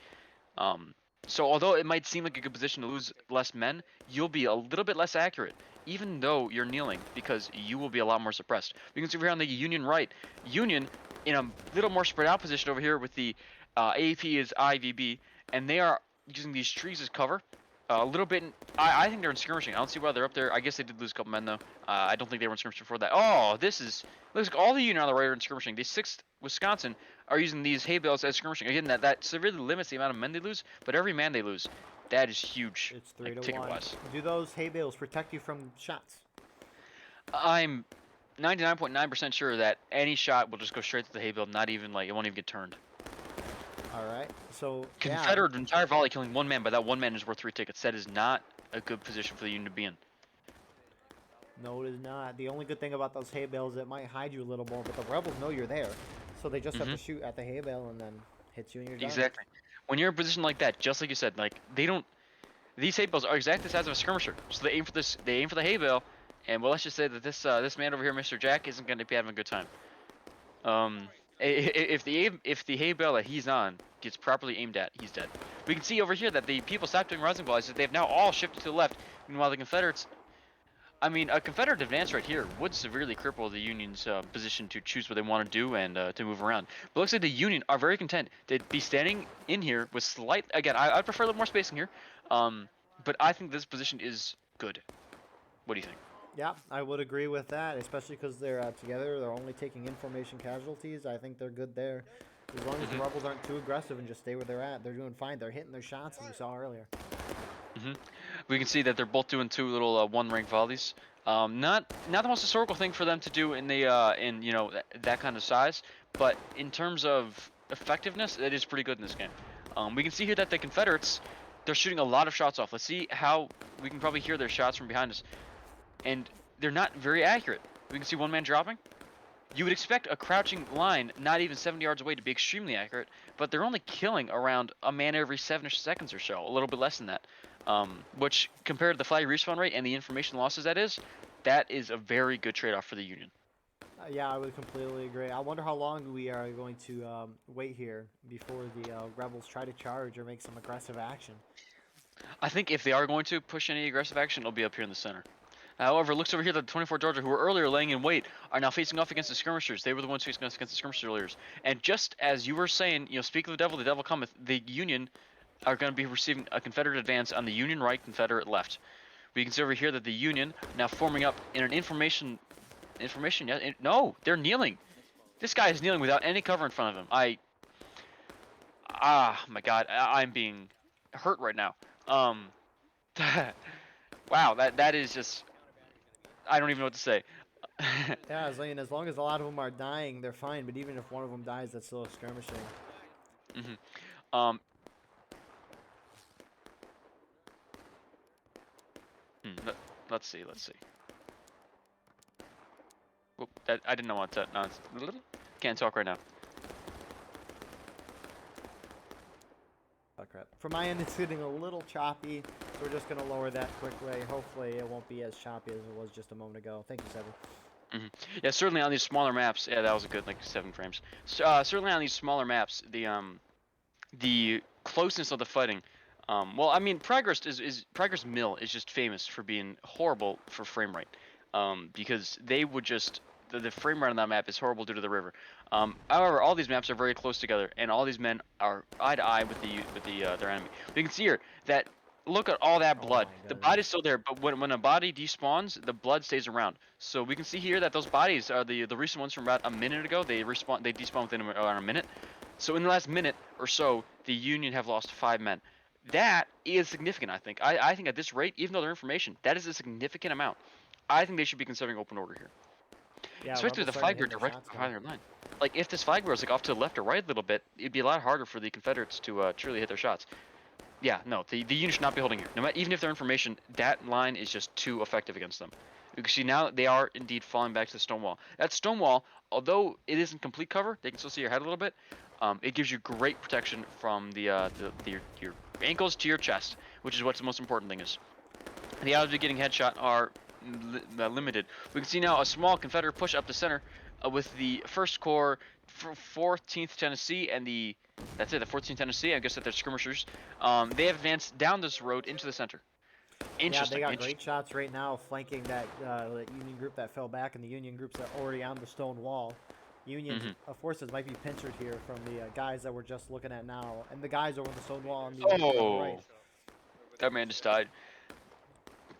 So although it might seem like a good position to lose less men, you'll be a little bit less accurate, even though you're kneeling, because you will be a lot more suppressed. We can see over here on the Union right, Union in a little more spread out position over here with the AAP is IVB, and they are using these trees as cover. A little bit. I think they're in skirmishing. I don't see why they're up there. I guess they did lose a couple men though. I don't think they were in skirmishing before that. Oh, this is looks like all the Union on the right are in skirmishing. The 6th Wisconsin are using these hay bales as skirmishing. Again, that severely limits the amount of men they lose, but every man they lose, that is huge. It's 3 like, to 1. ticket-wise. Do those hay bales protect you from shots? I'm 99.9% sure that any shot will just go straight to the hay bale. Not even like it won't even get turned. All right. So Confederate entire volley killing 1 man, but that 1 man is worth 3 tickets. That is not a good position for the Union to be in. No, it is not. The only good thing about those hay bales, it might hide you a little more, but the Rebels know you're there, so they just have to shoot at the hay bale and then hits you and you're done. Exactly. When you're in a position like that, just like you said, like they don't. These hay bales are exactly the size of a skirmisher, so they aim for this. They aim for the hay bale, and well, let's just say that this man over here, Mr. Jack, isn't going to be having a good time. If the hay bale that he's on gets properly aimed at, he's dead. We can see over here that the people stopped doing rising volleys. They've now all shifted to the left. Meanwhile, the Confederates. I mean, a Confederate advance right here would severely cripple the Union's position to choose what they want to do and to move around. But it looks like the Union are very content. They'd be standing in here with slight. Again, I'd prefer a little more spacing here. But I think this position is good. What do you think? Yeah, I would agree with that, especially because they're together. They're only taking information casualties. I think they're good there. As long as the Rebels aren't too aggressive and just stay where they're at, they're doing fine. They're hitting their shots, as we saw earlier. We can see that they're both doing 2 little 1-rank volleys. Not the most historical thing for them to do in the in that kind of size, but in terms of effectiveness, it is pretty good in this game. We can see here that the Confederates, they're shooting a lot of shots off. Let's see how we can probably hear their shots from behind us, and they're not very accurate. We can see one man dropping. You would expect a crouching line not even 70 yards away to be extremely accurate, but they're only killing around a man every 7 seconds or so, a little bit less than that. Which, compared to the flag respawn rate and the information losses that is a very good trade-off for the Union. Yeah, I would completely agree. I wonder how long we are going to wait here before the rebels try to charge or make some aggressive action. I think if they are going to push any aggressive action, it'll be up here in the center. However, looks over here, the 24 Georgia, who were earlier laying in wait, are now facing off against the skirmishers. They were the ones facing off against the skirmishers earlier. And just as you were saying, speak of the devil cometh, the Union are going to be receiving a Confederate advance on the Union right, Confederate left. We can see over here that the Union now forming up in an information, no, they're kneeling. This guy is kneeling without any cover in front of him. My God, I'm being hurt right now. Wow, that is just, I don't even know what to say. Yeah, as long as a lot of them are dying, they're fine. But even if one of them dies, that's still a skirmishing. Um. Let's see. Whoop, I didn't know what to. No, can't talk right now. Oh crap. From my end, it's getting a little choppy, so we're just gonna lower that quickly. Hopefully, it won't be as choppy as it was just a moment ago. Thank you, Seven. Yeah, certainly on these smaller maps. Yeah, that was a good 7 frames. Certainly on these smaller maps, the closeness of the fighting. Well, I mean, Progress Mill is just famous for being horrible for frame rate. Because they would just the frame rate on that map is horrible due to the river. However, all these maps are very close together, and all these men are eye to eye with their enemy. We can see here that look at all that blood. The body's still there, but when a body despawns, the blood stays around. So we can see here that those bodies are the recent ones from about a minute ago. They despawn within around a minute. So in the last minute or so, the Union have lost 5 men. That is significant, I think. I think at this rate, even though they're information, that is a significant amount. I think they should be considering open order here. Yeah, especially the flag bearer directly behind their line. Like, if this flag bearer is off to the left or right a little bit, it'd be a lot harder for the Confederates to truly hit their shots. Yeah, no, the Union should not be holding here. No matter, even if they're information, that line is just too effective against them. You can see now they are indeed falling back to the stone wall. That stone wall, although it isn't complete cover, they can still see your head a little bit. It gives you great protection from your ankles to your chest, which is what the most important thing is. The odds of getting headshot are limited. We can see now a small Confederate push up the center with the 1st Corps, 14th Tennessee, and the 14th Tennessee. I guess that they're skirmishers. They have advanced down this road into the center. Interesting. Yeah, they got great shots right now flanking that Union group that fell back and the Union groups that are already on the stone wall. Union forces might be pincered here from the guys that we're just looking at now, and the guys over the stone wall on the right. That man just died.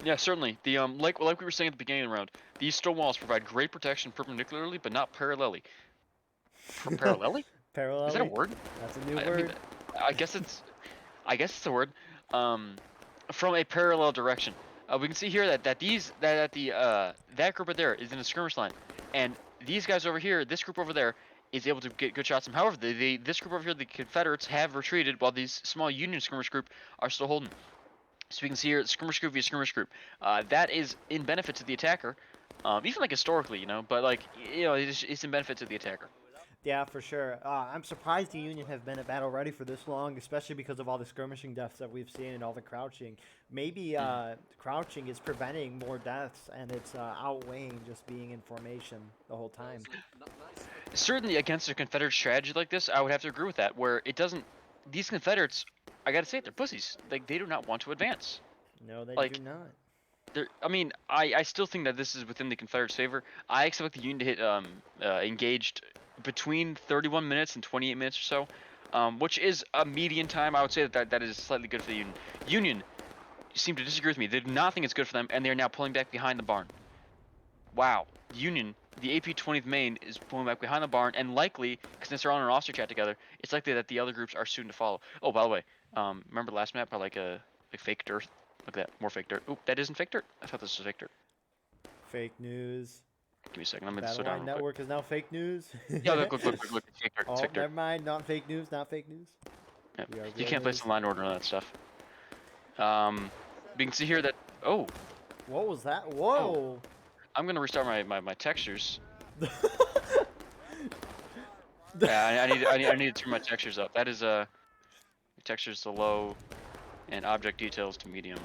Yeah, certainly. The like we were saying at the beginning of the round, these stone walls provide great protection perpendicularly, but not parallelly. Parallelly? Parallelly? Is that a word? That's a new word. I mean, I guess it's a word. From a parallel direction. We can see here that that group right there is in a skirmish line, and these guys over here, this group over there, is able to get good shots. However, this group over here, the Confederates, have retreated while these small Union skirmish group are still holding. So we can see here, skirmish group via skirmish group. That is in benefit to the attacker, even like historically, but like it's in benefit to the attacker. Yeah, for sure. I'm surprised the Union have been at battle ready for this long, especially because of all the skirmishing deaths that we've seen and all the crouching. Maybe crouching is preventing more deaths, and it's outweighing just being in formation the whole time. Certainly, against a Confederate strategy like this, I would have to agree with that. Where it doesn't, these Confederates, I gotta say, they're pussies. Like, they do not want to advance. No, they do not. I mean, I still think that this is within the Confederates' favor. I expect the Union to hit engaged between 31 minutes and 28 minutes or so, which is a median time. I would say that is slightly good for the Union. Union seem to disagree with me. They do not think it's good for them, and they're now pulling back behind the barn. Wow. Union, the AP 20th Maine, is pulling back behind the barn, and likely, since they're on an officer chat together, it's likely that the other groups are soon to follow. Oh, by the way, remember the last map by like fake dirt? Look at that, more fake dirt. Oop, that isn't fake dirt. I thought this was fake dirt. Fake news. Give me a second. Let me slow down. Network is now fake news. Yeah, look, fake dirt. Oh, fake dirt. Never mind. Not fake news. Not fake news. Yep. You can't place the line order on that stuff. We can see here that. Oh. What was that? Whoa. I'm gonna restart my textures. Yeah, I need to turn my textures up. That is textures to low, and object details to medium.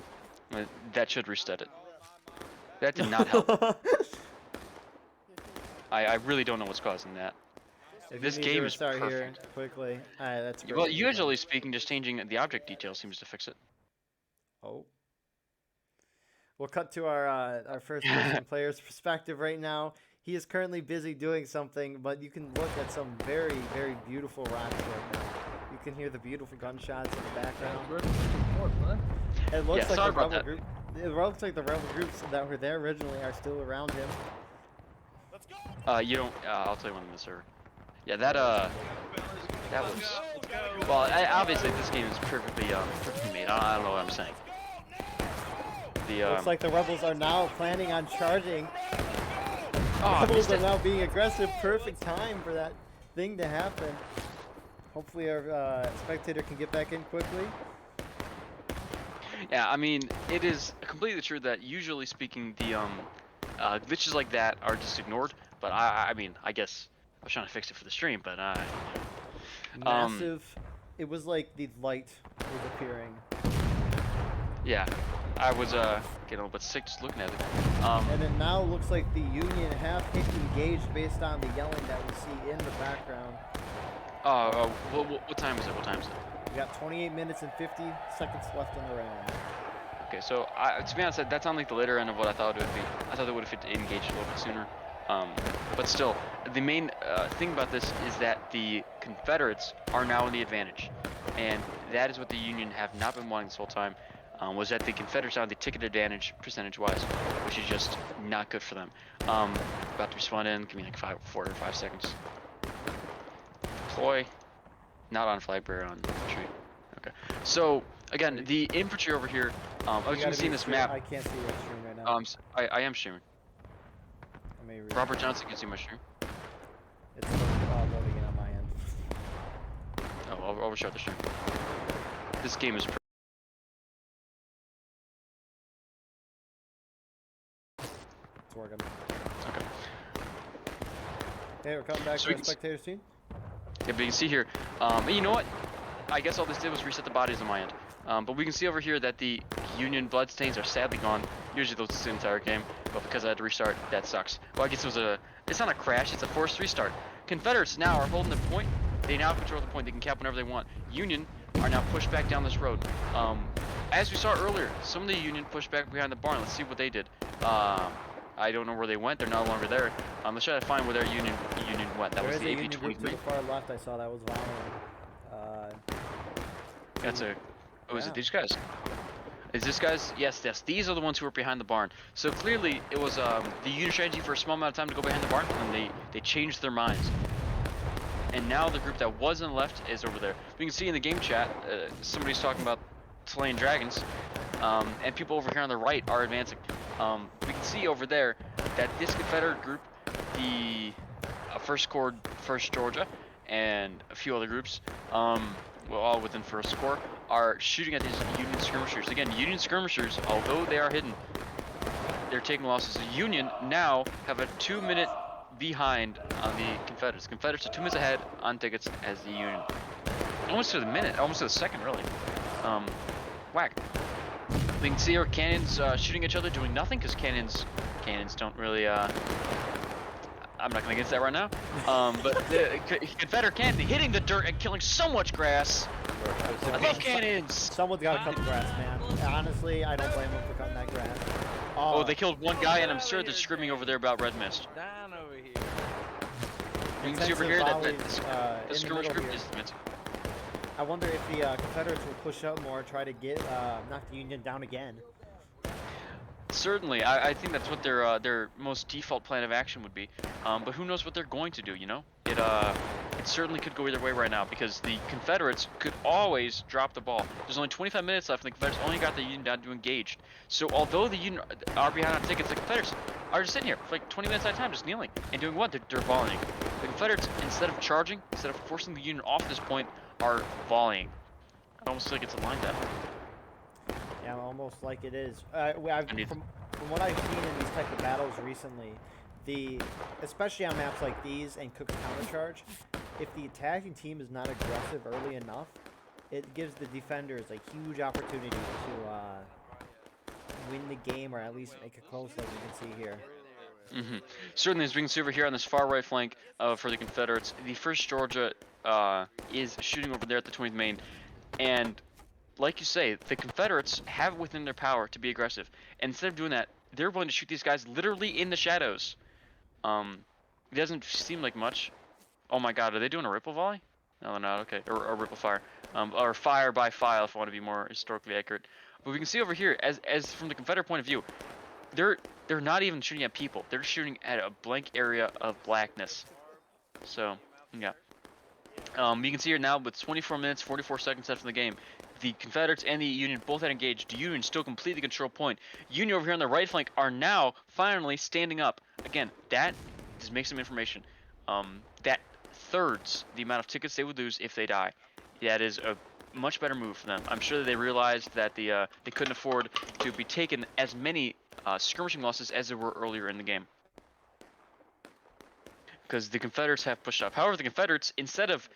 That should reset it. That did not help. I really don't know what's causing that. If This you need game to is restart here perfect. quickly. Alright, that's perfect. Well, usually speaking, just changing the object details seems to fix it. Oh. We'll cut to our first person player's perspective right now. He is currently busy doing something, but you can look at some very, very beautiful rocks right now. You can hear the beautiful gunshots in the background. It looks like the rebel group. It looks like the rebel groups that were there originally are still around him. You don't. I'll tell you when I'm in the server. Yeah, that was. Well, obviously this game is perfectly made. I don't know what I'm saying. Looks like the rebels are now planning on charging. Oh, Rebels are now being aggressive. Perfect time for that thing to happen. Hopefully our spectator can get back in quickly. Yeah, I mean, it is completely true that usually speaking, the glitches like that are just ignored. But I mean, I guess I was trying to fix it for the stream, but Massive. It was like the light was appearing. Yeah, I was getting a little bit sick just looking at it. And it now looks like the Union have hit engaged based on the yelling that we see in the background. What time is it? What time is it? We got 28 minutes and 50 seconds left in the round. Okay, so to be honest, that's on like the later end of what I thought it would be. I thought they would have engaged a little bit sooner. But still, the main thing about this is that the Confederates are now in the advantage, and that is what the Union have not been wanting this whole time. Was that the Confederates are on the ticket advantage percentage-wise, which is just not good for them. About to respawn in. Give me like 4 or 5 seconds. Deploy. Not on flag bearer, on infantry. Okay. So again, the infantry over here. As you can see in this map. I can't see your stream right now. I am streaming. Robert Johnson can see my stream. It's loading in on my end. Oh, I'll restart the stream. This game is. It's working. Okay. Okay, we're coming back to our spectator scene. Yeah, but you can see here, you know what? I guess all this did was reset the bodies on my end. But we can see over here that the Union bloodstains are sadly gone. Usually those the entire game, but because I had to restart, that sucks. Well, I guess it's not a crash, it's a forced restart. Confederates now are holding the point. They now control the point. They can cap whenever they want. Union are now pushed back down this road. As we saw earlier, some of the Union pushed back behind the barn. Let's see what they did. I don't know where they went. They're no longer there. Let's try to find where their Union went. That was the AP-23. To the far left, I saw that was Valorant. That's a. Oh, is it these guys? Is this guys? Yes. These are the ones who were behind the barn. So clearly, it was the Union strategy for a small amount of time to go behind the barn, and they changed their minds. And now the group that was on the left is over there. We can see in the game chat, somebody's talking about slaying dragons, and people over here on the right are advancing. We can see over there that this Confederate group, the 1st Corps, 1st Georgia, and a few other groups, well, all within 1st Corps, are shooting at these Union skirmishers. Again, Union skirmishers, although they are hidden, they're taking losses. The Union now have a 2-minute behind on the Confederates. Confederates are 2 minutes ahead on tickets as the Union. Almost to the minute, almost to the second, really. Whack. We can see our cannons shooting each other, doing nothing, because cannons don't really, I'm not going to get into that right now. But the Confederate cannon hitting the dirt and killing so much grass. I love cannons! Someone's got to cut the grass, man. Honestly, I don't blame them for cutting that grass. Oh, they killed one guy, and I'm sure they're screaming over there about red mist. Down over here. You can see over here that the skirmish group is missing. I wonder if the Confederates will push up more, try to get knock the Union down again. Certainly, I think that's what their most default plan of action would be. But who knows what they're going to do? You know, it certainly could go either way right now, because the Confederates could always drop the ball. There's only 25 minutes left, and the Confederates only got the Union down to engaged. So although the Union are behind on tickets, the Confederates are just sitting here for like 20 minutes at a time, just kneeling and doing what? They're volleying. The Confederates, instead of charging, instead of forcing the Union off this point, are volleying. I almost feel like it's a line battle. Yeah, almost like it is. from what I've seen in these type of battles recently, especially on maps like these and Cook's Countercharge, if the attacking team is not aggressive early enough, it gives the defenders a huge opportunity to win the game or at least make it close, like you can see here. Certainly, as we can see over here on this far right flank for the Confederates, the 1st Georgia is shooting over there at the 20th Maine, and like you say, the Confederates have it within their power to be aggressive. And instead of doing that, they're willing to shoot these guys literally in the shadows. It doesn't seem like much. Oh my God, are they doing a ripple volley? No, they're not. Okay, or ripple fire, or fire by file if I want to be more historically accurate. But we can see over here, as from the Confederate point of view, they're not even shooting at people. They're shooting at a blank area of blackness. So yeah. You can see here now with 24 minutes, 44 seconds left in the game, the Confederates and the Union both had engaged. The Union still completely control point. Union over here on the right flank are now finally standing up. Again, that just makes some information. That thirds the amount of tickets they would lose if they die. That is a much better move for them. I'm sure that they realized that they couldn't afford to be taking as many skirmishing losses as there were earlier in the game, because the Confederates have pushed up. However, the Confederates, instead of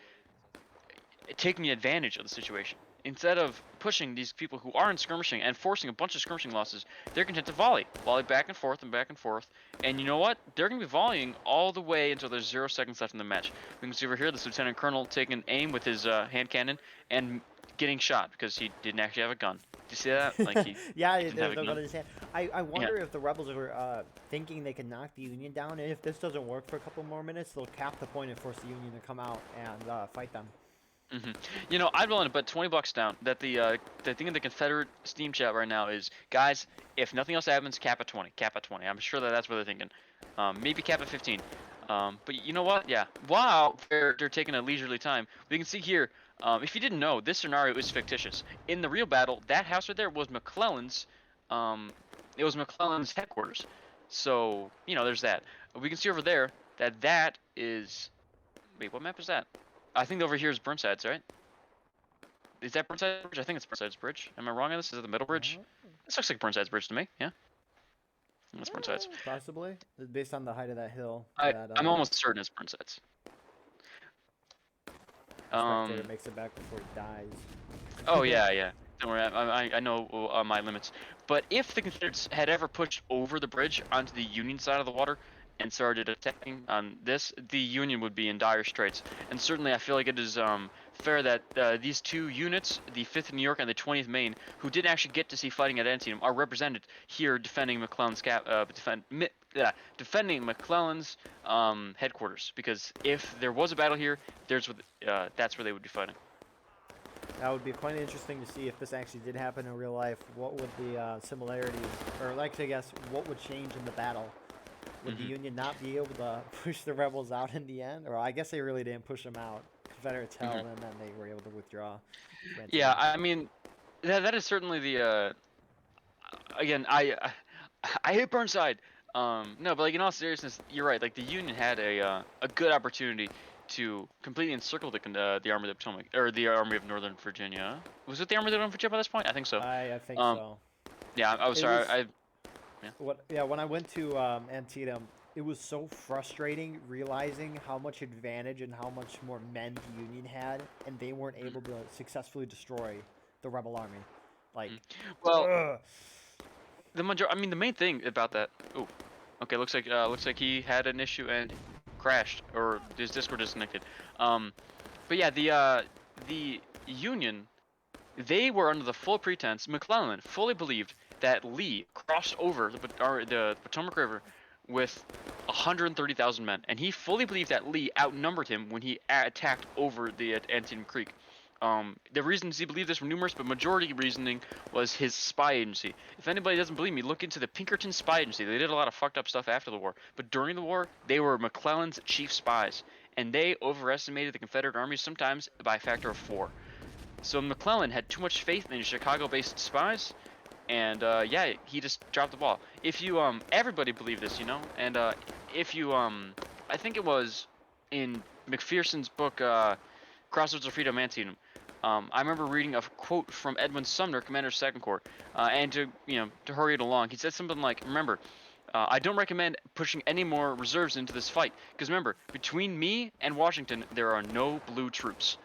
taking advantage of the situation, instead of pushing these people who aren't skirmishing and forcing a bunch of skirmishing losses, they're content to volley back and forth and back and forth. And you know what? They're going to be volleying all the way until there's 0 seconds left in the match. We can see over here this Lieutenant Colonel taking aim with his hand cannon and getting shot because he didn't actually have a gun. Do you see that? Like he yeah, didn't have a gun. I wonder if the rebels are thinking they can knock the Union down, and if this doesn't work for a couple more minutes, they'll cap the point and force the Union to come out and fight them. You know, I'd willing to bet $20 down that the thing in the Confederate Steam chat right now is, guys, if nothing else happens, cap at 20. Cap at 20. I'm sure that's what they're thinking. Maybe cap at 15. But you know what? Yeah. Wow, they're taking a leisurely time. We can see here. If you didn't know, this scenario is fictitious. In the real battle, that house right there was McClellan's. It was McClellan's headquarters. So you know, there's that. We can see over there that is. Wait, what map is that? I think over here is Burnside's, right? Is that Burnside's bridge? I think it's Burnside's bridge. Am I wrong on this? Is it the middle bridge? This looks like Burnside's bridge to me. Yeah. That's Burnside's. Possibly, based on the height of that hill. I'm almost certain it's Burnside's. Spectator makes it back before he dies. Oh yeah. Don't worry, I know my limits. But if the Confederates had ever pushed over the bridge onto the Union side of the water and started attacking on this, the Union would be in dire straits. And certainly I feel like it is fair that these two units, the 5th New York and the 20th Maine, who didn't actually get to see fighting at Antietam, are represented here defending McClellan's defending McClellan's headquarters. Because if there was a battle here, that's where they would be fighting. That would be quite interesting to see if this actually did happen in real life. What would the similarities, or like I guess, what would change in the battle? Would the Union not be able to push the rebels out in the end? Or I guess they really didn't push them out. Confederates held, and then they were able to withdraw. Yeah, I mean, that is certainly the. Again, I hate Burnside. No, but like in all seriousness, you're right. Like the Union had a good opportunity to completely encircle the Army of the Potomac, or the Army of Northern Virginia. Was it the Army of Northern Virginia by this point? I think so. I think so. Yeah, I was sorry. When I went to Antietam, it was so frustrating realizing how much advantage and how much more men the Union had, and they weren't able to successfully destroy the rebel army. Like, well, the main thing about that. Oh, okay. Looks like he had an issue and crashed, or his Discord disconnected. But yeah, the Union, they were under the full pretense. McClellan fully believed that Lee crossed over the Potomac River with 130,000 men, and he fully believed that Lee outnumbered him when he attacked over the Antietam Creek. The reasons he believed this were numerous, but majority reasoning was his spy agency. If anybody doesn't believe me, look into the Pinkerton spy agency. They did a lot of fucked up stuff after the war, but during the war, they were McClellan's chief spies, and they overestimated the Confederate army sometimes by a factor of 4. So McClellan had too much faith in Chicago-based spies, and yeah, he just dropped the ball. If you everybody believed this, you know, and if you I think it was in McPherson's book Crossroads of Freedom, Antietam, I remember reading a quote from Edwin Sumner, Commander of Second Corps, and to hurry it along, he said something like, "Remember, I don't recommend pushing any more reserves into this fight, because remember, between me and Washington, there are no blue troops."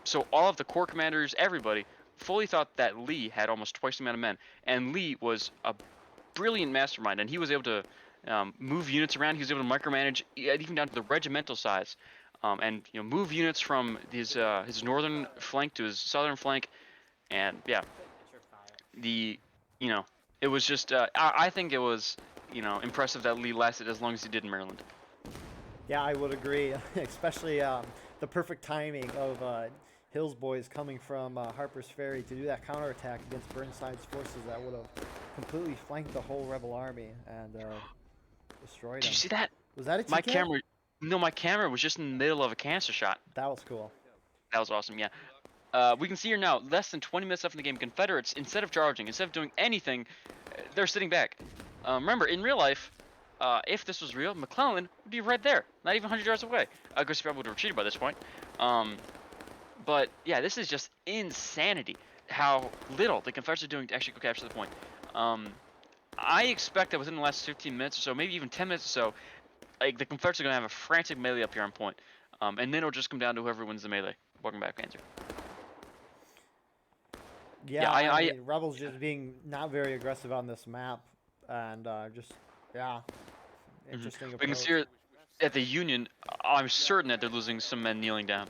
So all of the corps commanders, everybody, fully thought that Lee had almost twice the amount of men, and Lee was a brilliant mastermind, and he was able to move units around. He was able to micromanage even down to the regimental size, and move units from his northern flank to his southern flank, and yeah, the you know it was just I think it was impressive that Lee lasted as long as he did in Maryland. Yeah, I would agree, especially the perfect timing of Hill's boys coming from Harper's Ferry to do that counterattack against Burnside's forces that would have completely flanked the whole rebel army and destroyed Did them. you see that? Was that a TK? My camera was just in the middle of a cancer shot. That was cool. That was awesome, yeah. We can see here now, less than 20 minutes left in the game, Confederates, instead of charging, instead of doing anything, they're sitting back. Remember, in real life, if this was real, McClellan would be right there, not even 100 yards away. I guess he probably would have retreated by this point. But yeah, this is just insanity, how little the Confederates are doing to actually go capture the point. I expect that within the last 15 minutes or so, maybe even 10 minutes or so, like the Confederates are going to have a frantic melee up here on point. And then it'll just come down to whoever wins the melee. Welcome back, Panzer. Yeah, I mean, Rebels just being not very aggressive on this map, and interesting approach. We can see here at the Union, I'm certain that they're losing some men kneeling down,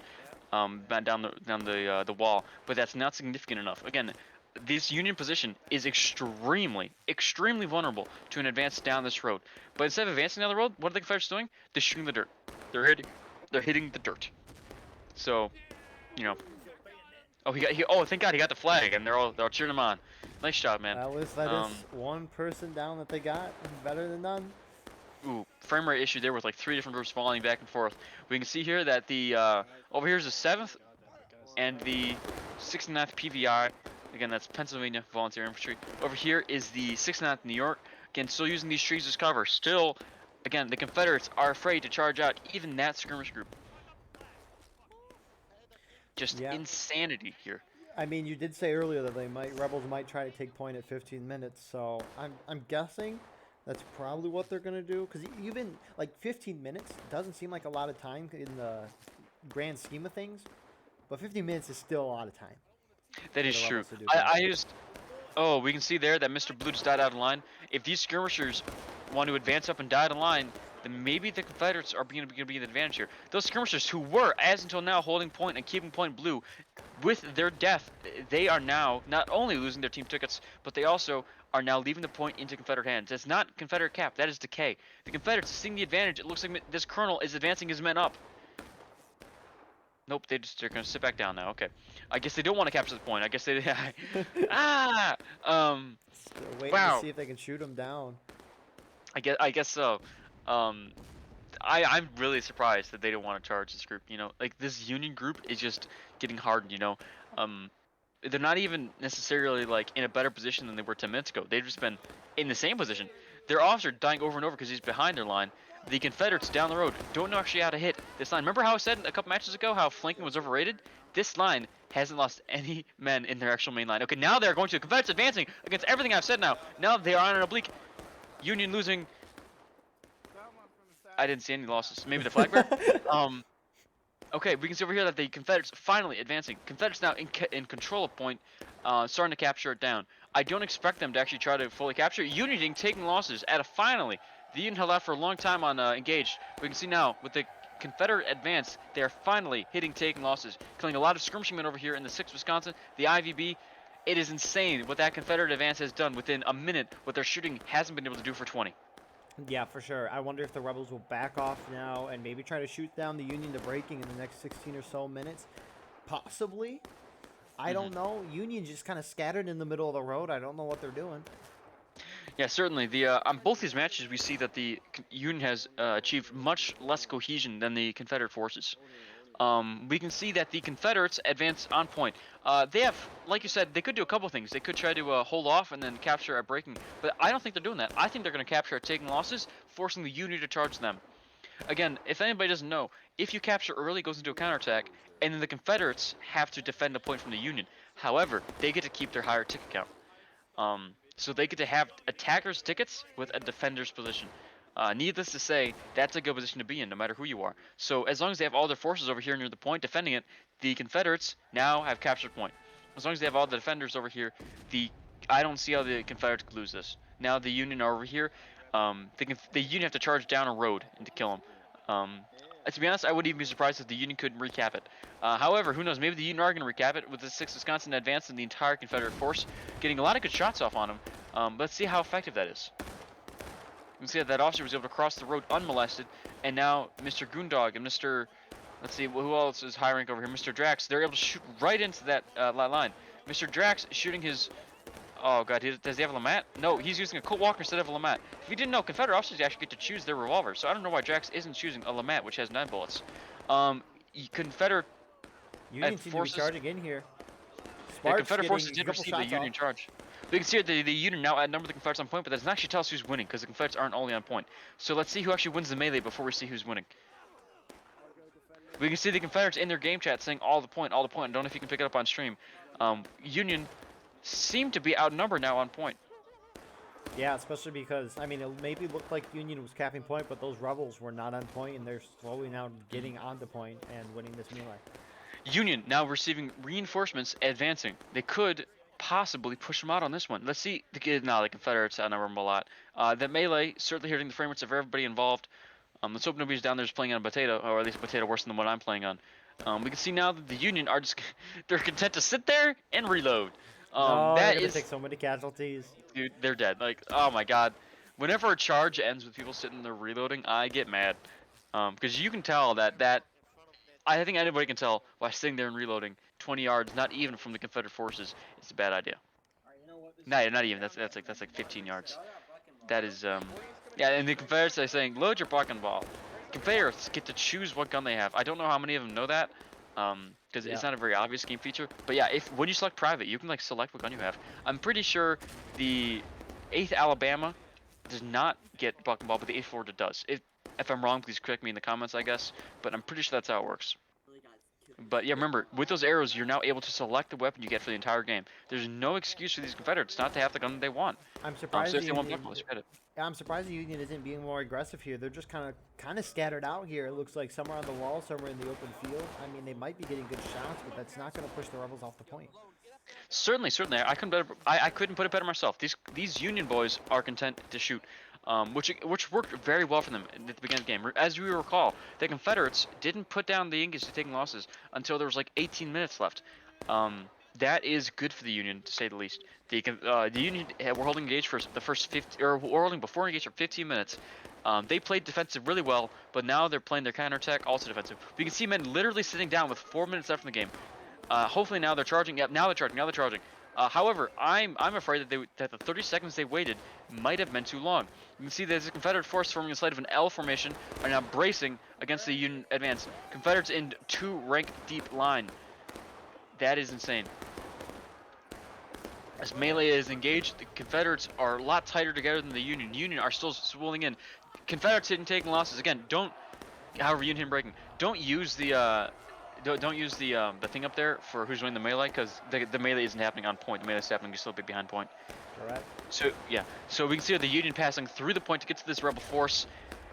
down the wall, but that's not significant enough. Again, this Union position is extremely vulnerable to an advance down this road. But instead of advancing down the road, what are the Confederates doing? They're shooting the dirt. They're hitting the dirt. So, oh, thank God he got the flag, and they're all cheering him on. Nice job, man. At least that is one person down that they got. Better than none. Ooh, frame rate issue there with like 3 different groups falling back and forth. We can see here that the over here is the 7th and the 69th PVI. Again, that's Pennsylvania Volunteer Infantry. Over here is the 69th New York. Again, still using these trees as cover. Still, again, the Confederates are afraid to charge out even that skirmish group. Just insanity here. I mean, you did say earlier that Rebels might try to take point at 15 minutes, so I'm guessing that's probably what they're gonna do. Because even like 15 minutes doesn't seem like a lot of time in the grand scheme of things, but 15 minutes is still a lot of time. That is true. We can see there that Mr. Blue just died out of line. If these skirmishers want to advance up and die out of line, then maybe the Confederates are going to be the advantage here. Those skirmishers who were, as until now, holding point and keeping point blue, with their death, they are now not only losing their team tickets, but they also are now leaving the point into Confederate hands. It's not Confederate cap, that is decay. The Confederates, seeing the advantage, it looks like this colonel is advancing his men up. Nope, they're going to sit back down now. Okay. I guess they don't want to capture the point. I guess they... Still waiting to see if they can shoot him down. I guess so. I'm really surprised that they don't want to charge this group. Like this Union group is just getting hardened. They're not even necessarily like in a better position than they were 10 minutes ago. They've just been in the same position. Their officer dying over and over because he's behind their line. The Confederates down the road don't know actually how to hit this line. Remember how I said a couple matches ago how flanking was overrated? This line hasn't lost any men in their actual main line. Okay, now they're going to Confederates advancing against everything I've said now. Now they are on an oblique. Union losing. I didn't see any losses. Maybe the flag bearer. Okay, we can see over here that the Confederates finally advancing. Confederates now in control of point, starting to capture it down. I don't expect them to actually try to fully capture it. Union taking losses at a finally. The Union held out for a long time on engaged. We can see now with the Confederate advance, they are finally taking losses, killing a lot of skirmishing men over here in the 6th Wisconsin, the IVB. It is insane what that Confederate advance has done within a minute. What their shooting hasn't been able to do for 20. Yeah, for sure. I wonder if the Rebels will back off now and maybe try to shoot down the Union to breaking in the next 16 or so minutes. Possibly. I don't know. Union just kind of scattered in the middle of the road. I don't know what they're doing. Yeah, certainly. On both these matches, we see that the Union has achieved much less cohesion than the Confederate forces. We can see that the Confederates advance on point. They have, like you said, they could do a couple things. They could try to hold off and then capture at breaking, but I don't think they're doing that. I think they're going to capture at taking losses, forcing the Union to charge them. Again, if anybody doesn't know, if you capture early, it goes into a counterattack, and then the Confederates have to defend a point from the Union. However, they get to keep their higher ticket count. So they get to have attackers' tickets with a defender's position. Needless to say, that's a good position to be in, no matter who you are. So as long as they have all their forces over here near the point defending it, the Confederates now have captured point. As long as they have all the defenders over here, I don't see how the Confederates could lose this. Now the Union are over here. The Union have to charge down a road and to kill them. To be honest, I wouldn't even be surprised if the Union couldn't recap it. However, who knows? Maybe the Union are going to recap it with the 6th Wisconsin advance and the entire Confederate force getting a lot of good shots off on them. Let's see how effective that is. You can see that officer was able to cross the road unmolested, and now Mr. Goondog and Mr. Let's see, who else is high rank over here? Mr. Drax, they're able to shoot right into that line. Mr. Drax shooting his... Oh god, does he have a LeMat? No, he's using a Colt Walker instead of a LeMat. If you didn't know, Confederate officers actually get to choose their revolver, so I don't know why Drax isn't choosing a LeMat, which has 9 bullets. Confederate Union seem to be charging in here. The Confederate forces did receive the Union charge. We can see here the Union now outnumber the Confederates on point, but that doesn't actually tell us who's winning, because the Confederates aren't only on point. So let's see who actually wins the melee before we see who's winning. We can see the Confederates in their game chat saying all the point, all the point. I don't know if you can pick it up on stream. Union seem to be outnumbered now on point. Yeah, especially because, I mean, it maybe looked like Union was capping point, but those rebels were not on point, and they're slowly now getting onto point and winning this melee. Union now receiving reinforcements, advancing. They could possibly push them out on this one. Let's see. The Confederates outnumber them a lot. The melee certainly hitting the frame rates of everybody involved. Let's hope nobody's down there just playing on a potato, or at least a potato worse than the one I'm playing on. We can see now that the Union are just they're content to sit there and reload. They're gonna take so many casualties. Dude, they're dead. Like, oh my god. Whenever a charge ends with people sitting there reloading, I get mad. Because you can tell that I think anybody can tell by sitting there and reloading 20 yards, not even from the Confederate forces, it's a bad idea. Not even. That's like 15 yards. That is yeah. And the Confederates are saying, load your fucking ball. Confederates get to choose what gun they have. I don't know how many of them know that, because it's not a very obvious game feature. But yeah, when you select private, you can like select what gun you have. I'm pretty sure the 8th Alabama does not get buck ball, but the 8th Florida does. If I'm wrong, please correct me in the comments, I guess. But I'm pretty sure that's how it works. But yeah, remember, with those arrows, you're now able to select the weapon you get for the entire game. There's no excuse for these Confederates not to have the gun that they want. I'm surprised. So if they want buck balls, get it. I'm surprised the Union isn't being more aggressive here. They're just kind of scattered out here. It looks like somewhere on the wall, somewhere in the open field. I mean, they might be getting good shots, but that's not going to push the rebels off the point. Certainly. I couldn't put it better myself. These Union boys are content to shoot, which worked very well for them at the beginning of the game. As we recall, the Confederates didn't put down the Yankees to taking losses until there was like 18 minutes left. That is good for the Union, to say the least. The Union were holding engaged for the first 50, or were holding before engaged for 15 minutes. They played defensive really well, but now they're playing their counterattack also defensive. We can see men literally sitting down with 4 minutes left in the game. Hopefully now they're charging. Yep, now they're charging. Now they're charging. However, I'm afraid that the 30 seconds they waited might have been too long. You can see there's a Confederate force forming a side of an L formation are now bracing against the Union advance. Confederates in 2 rank deep line. That is insane. As melee is engaged, the Confederates are a lot tighter together than the Union. Union are still swooling in. Confederates didn't take losses. Again, however, Union breaking. Don't use the thing up there for who's winning the melee, because the melee isn't happening on point. The melee is happening just a little bit behind point. All right. So yeah, so we can see the Union passing through the point to get to this rebel force,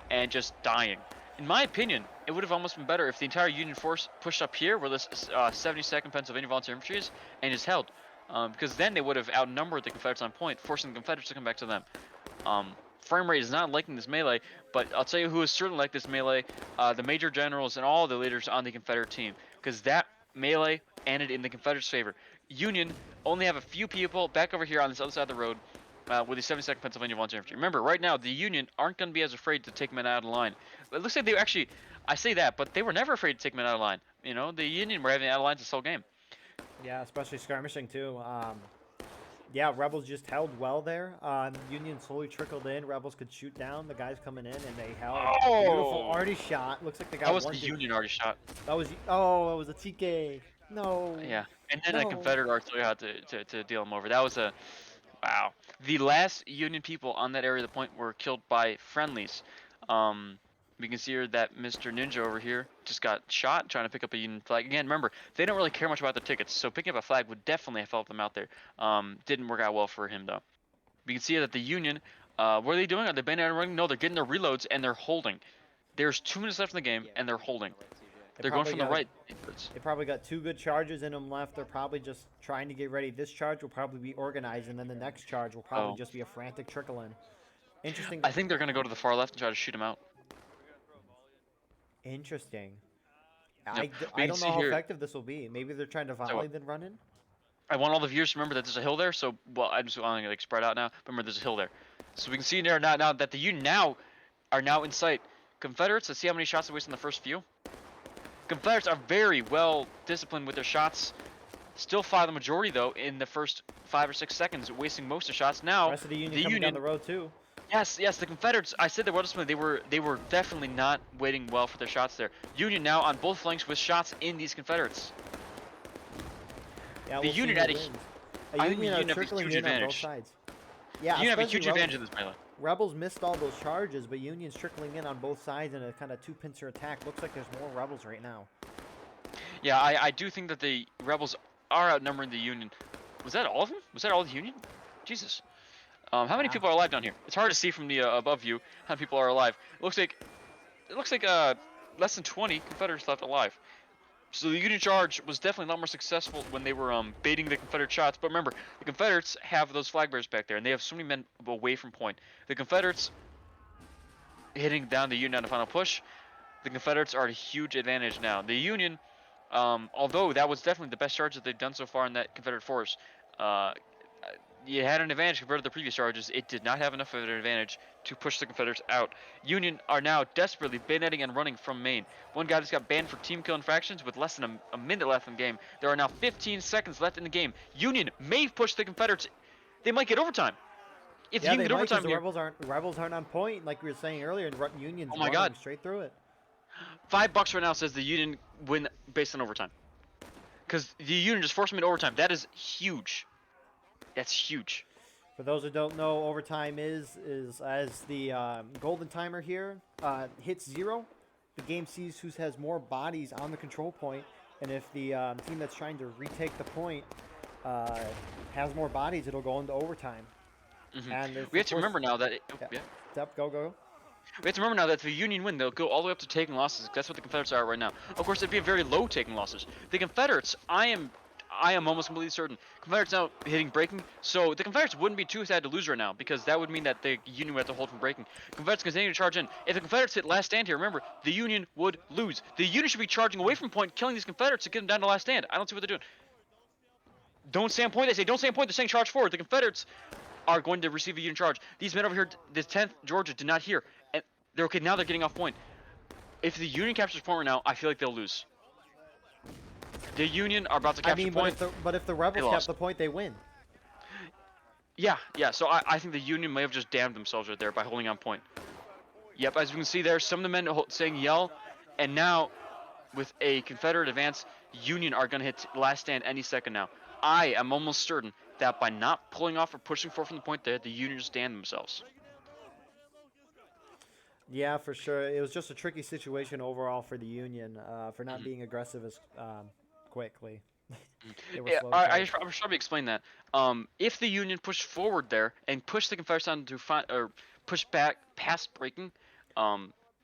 and just dying. In my opinion, it would have almost been better if the entire Union force pushed up here where this 72nd Pennsylvania Volunteer Infantry is, and just held, because then they would have outnumbered the Confederates on point, forcing the Confederates to come back to them. Frame rate is not liking this melee, but I'll tell you who is certainly like this melee: the major generals and all the leaders on the Confederate team, because that melee ended in the Confederates' favor. Union only have a few people back over here on this other side of the road with the 72nd Pennsylvania Volunteer Infantry. Remember, right now, the Union aren't going to be as afraid to take men out of line. It looks like they actually, I say that, but they were never afraid to take men out of line. You know, the Union were having out of lines this whole game. Yeah, especially skirmishing too. Yeah, Rebels just held well there. Union slowly trickled in. Rebels could shoot down the guys coming in, and they held. Oh! Beautiful arty shot. Looks like they got That was one. the Union arty shot. That was. Oh, it was a TK. No. Yeah, and then a Confederate artillery had to deal them over. That was a wow. The last Union people on that area of the point were killed by friendlies. We can see here that Mr. Ninja over here just got shot trying to pick up a Union flag. Again, remember, they don't really care much about the tickets, so picking up a flag would definitely have helped them out there. Didn't work out well for him, though. We can see that the Union, what are they doing? Are they bayonet and running? No, they're getting their reloads, and they're holding. There's 2 minutes left in the game, and they're holding. They're going from the right. They probably got 2 good charges in them left. They're probably just trying to get ready. This charge will probably be organized, and then the next charge will probably just be a frantic trickle in. Interesting. I think they're going to go to the far left and try to shoot him out. Interesting. Yep. I don't know how effective this will be. Maybe they're trying to volley then run in? I want all the viewers to remember that there's a hill there, so, well, I'm just going to like spread out now, but remember there's a hill there. So we can see there now that the Union are now in sight. Confederates, let's see how many shots they waste in the first few. Confederates are very well disciplined with their shots. Still fire the majority, though, in the first 5 or 6 seconds, wasting most of the shots. Now, the rest of the Union coming down the road, too. Yes, the Confederates, I said they were disciplined. They were definitely not waiting well for their shots there. Union now on both flanks with shots in these Confederates. Yeah, the Union had a Union have a huge advantage. Yeah, Union have a huge advantage in this melee. Rebels missed all those charges, but Union's trickling in on both sides in a kind of 2-pincer attack. Looks like there's more Rebels right now. Yeah, I do think that the Rebels are outnumbering the Union. Was that all of them? Was that all the Union? Jesus. How many people are alive down here? It's hard to see from the above view how many people are alive. It looks like less than 20 Confederates left alive. So the Union charge was definitely a lot more successful when they were baiting the Confederate shots. But remember, the Confederates have those flag bearers back there, and they have so many men away from point. The Confederates hitting down the Union on the final push. The Confederates are at a huge advantage now. The Union, although that was definitely the best charge that they've done so far in that Confederate force, you had an advantage compared to the previous charges. It did not have enough of an advantage to push the Confederates out. Union are now desperately bayoneting and running from main. One guy just got banned for team kill infractions with less than a minute left in the game. There are now 15 seconds left in the game. Union may push the Confederates. They might get overtime. If yeah, you can get overtime here, Rebels aren't on point like we were saying earlier, and Union's running straight through it. $5 right now says the Union win based on overtime. Because the Union just forced them into overtime. That is huge. That's huge. For those who don't know, overtime is as the golden timer here hits 0, the game sees who has more bodies on the control point, and if the team that's trying to retake the point has more bodies, it'll go into overtime. Mm-hmm. And we have to remember now that go. We have to remember now that if the Union win, they'll go all the way up to taking losses. That's what the Confederates are right now. Of course, it'd be a very low taking losses. The Confederates, I am almost completely certain. Confederates now hitting breaking, so the Confederates wouldn't be too sad to lose right now, because that would mean that the Union would have to hold from breaking. Confederates continue to charge in. If the Confederates hit last stand here, remember, the Union would lose. The Union should be charging away from point, killing these Confederates to get them down to last stand. I don't see what they're doing. Don't stay on point, they say. Don't stay on point, they're saying charge forward. The Confederates are going to receive a Union charge. These men over here, the 10th Georgia, did not hear. And they're okay, now they're getting off point. If the Union captures point right now, I feel like they'll lose. The Union are about to capture point. But if the Rebels cap the point, they win. Yeah. So I think the Union may have just damned themselves right there by holding on point. Yep, as you can see there, some of the men saying yell, and now with a Confederate advance, Union are going to hit last stand any second now. I am almost certain that by not pulling off or pushing forward from the point there, the Union just damned themselves. Yeah, for sure. It was just a tricky situation overall for the Union for not being aggressive as quickly. I should probably explain that. If the Union pushed forward there and pushed the Confederates down to push back past breaking,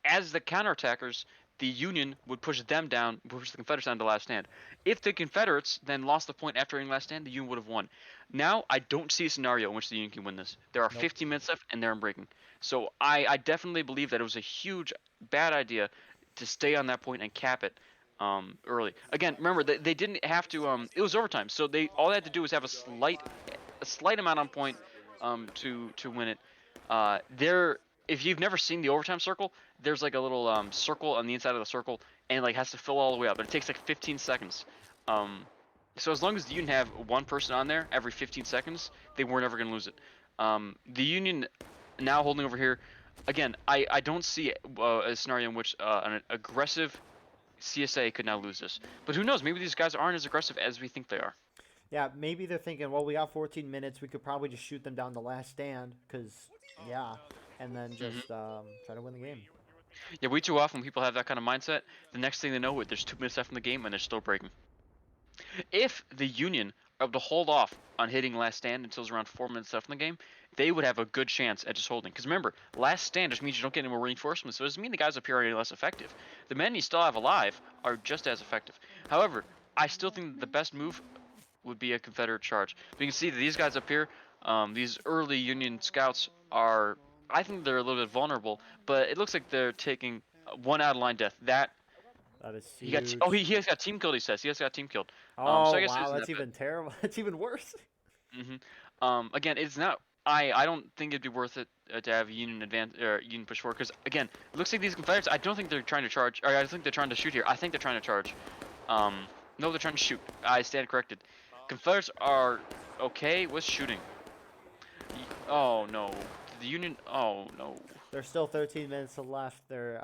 as the counterattackers, the Union would push them down, push the Confederates down to last stand. If the Confederates then lost the point after hitting last stand, the Union would have won. Now, I don't see a scenario in which the Union can win this. There are 15 minutes left, and they're in breaking. So I definitely believe that it was a huge bad idea to stay on that point and cap it early. Again, remember, they didn't have to. It was overtime, so all they had to do was have a slight amount on point to win it. If you've never seen the overtime circle, there's like a little circle on the inside of the circle, and like has to fill all the way up. But it takes like 15 seconds. So as long as the Union have one person on there every 15 seconds, they were never going to lose it. The Union now holding over here. Again, I don't see a scenario in which an aggressive CSA could now lose this. But who knows? Maybe these guys aren't as aggressive as we think they are. Yeah, maybe they're thinking, well, we got 14 minutes. We could probably just shoot them down the last stand, because, and then just try to win the game. Yeah, way too often when people have that kind of mindset, the next thing they know, there's 2 minutes left in the game and they're still breaking. If the Union are able to hold off on hitting last stand until there's around 4 minutes left in the game, they would have a good chance at just holding. Because remember, last stand just means you don't get any more reinforcements, so it doesn't mean the guys up here are any less effective. The men you still have alive are just as effective. However, I still think that the best move would be a Confederate charge. But you can see that these guys up here, these early Union scouts are, I think they're a little bit vulnerable, but it looks like they're taking one out of line death. That That is he got, huge. oh, he has got team killed. He says he has got team killed. So Oh I guess it wow, isn't that's that bad. even terrible. That's even worse. Again, it's not. I don't think it'd be worth it to have Union advance or Union push forward because again, it looks like these Confederates. I don't think they're trying to charge. Or I think they're trying to shoot here. I think they're trying to charge. No, they're trying to shoot. I stand corrected. Confederates are okay with shooting. Oh no, the Union. Oh no. There's still 13 minutes left. Their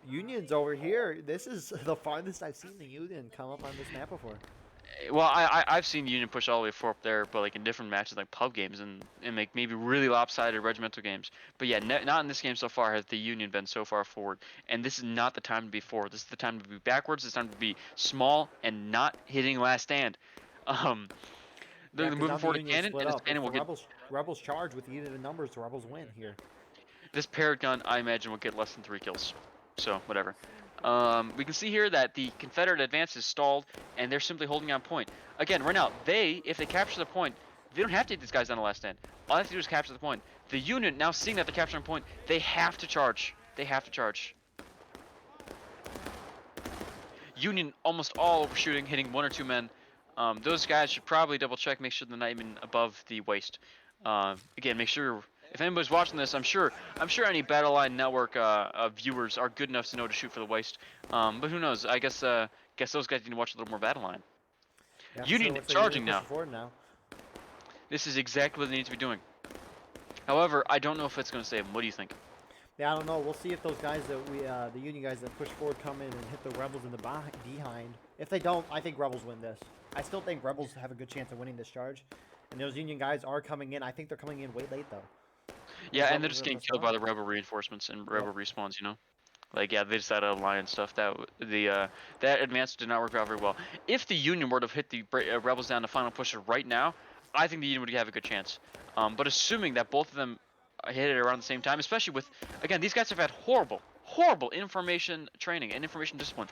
Union's over here. This is the farthest I've seen the Union come up on this map before. Well, I've seen Union push all the way forward up there, but like in different matches, like pub games and like maybe really lopsided regimental games. But yeah, not in this game so far has the Union been so far forward. And this is not the time to be forward. This is the time to be backwards. This is the time to be small and not hitting last stand. Um, Yeah, they're 'cause moving now the forward Union's again, split and this up. cannon If will the get Rebels charge with even numbers, the Rebels win here. this paired gun. I imagine will get less than 3 kills. So whatever. We can see here that the Confederate advance is stalled, and they're simply holding on point. Again, right now, if they capture the point, they don't have to hit these guys down the last stand. All they have to do is capture the point. The Union, now seeing that they're capturing a point, they have to charge. They have to charge. Union almost all overshooting, hitting 1 or 2 men. Those guys should probably double check, make sure they're not even above the waist. Again, make sure if anybody's watching this, I'm sure any Battle Line Network viewers are good enough to know to shoot for the waist. But who knows? I guess those guys need to watch a little more Battle Line. Yeah, for sure. Union Looks like Union charging now. pushing forward now. This is exactly what they need to be doing. However, I don't know if it's going to save them. What do you think? Yeah, I don't know. We'll see if those guys that the Union guys that push forward come in and hit the Rebels in the behind. If they don't, I think Rebels win this. I still think Rebels have a good chance of winning this charge. And those Union guys are coming in. I think they're coming in way late, though. Yeah, and they're just getting killed by the Rebel reinforcements and Rebel respawns, you know? Like, yeah, they just had a line and stuff. That advance did not work out very well. If the Union were to hit the Rebels down to final pusher right now, I think the Union would have a good chance. But assuming that both of them hit it around the same time, especially with, again, these guys have had horrible information training and information discipline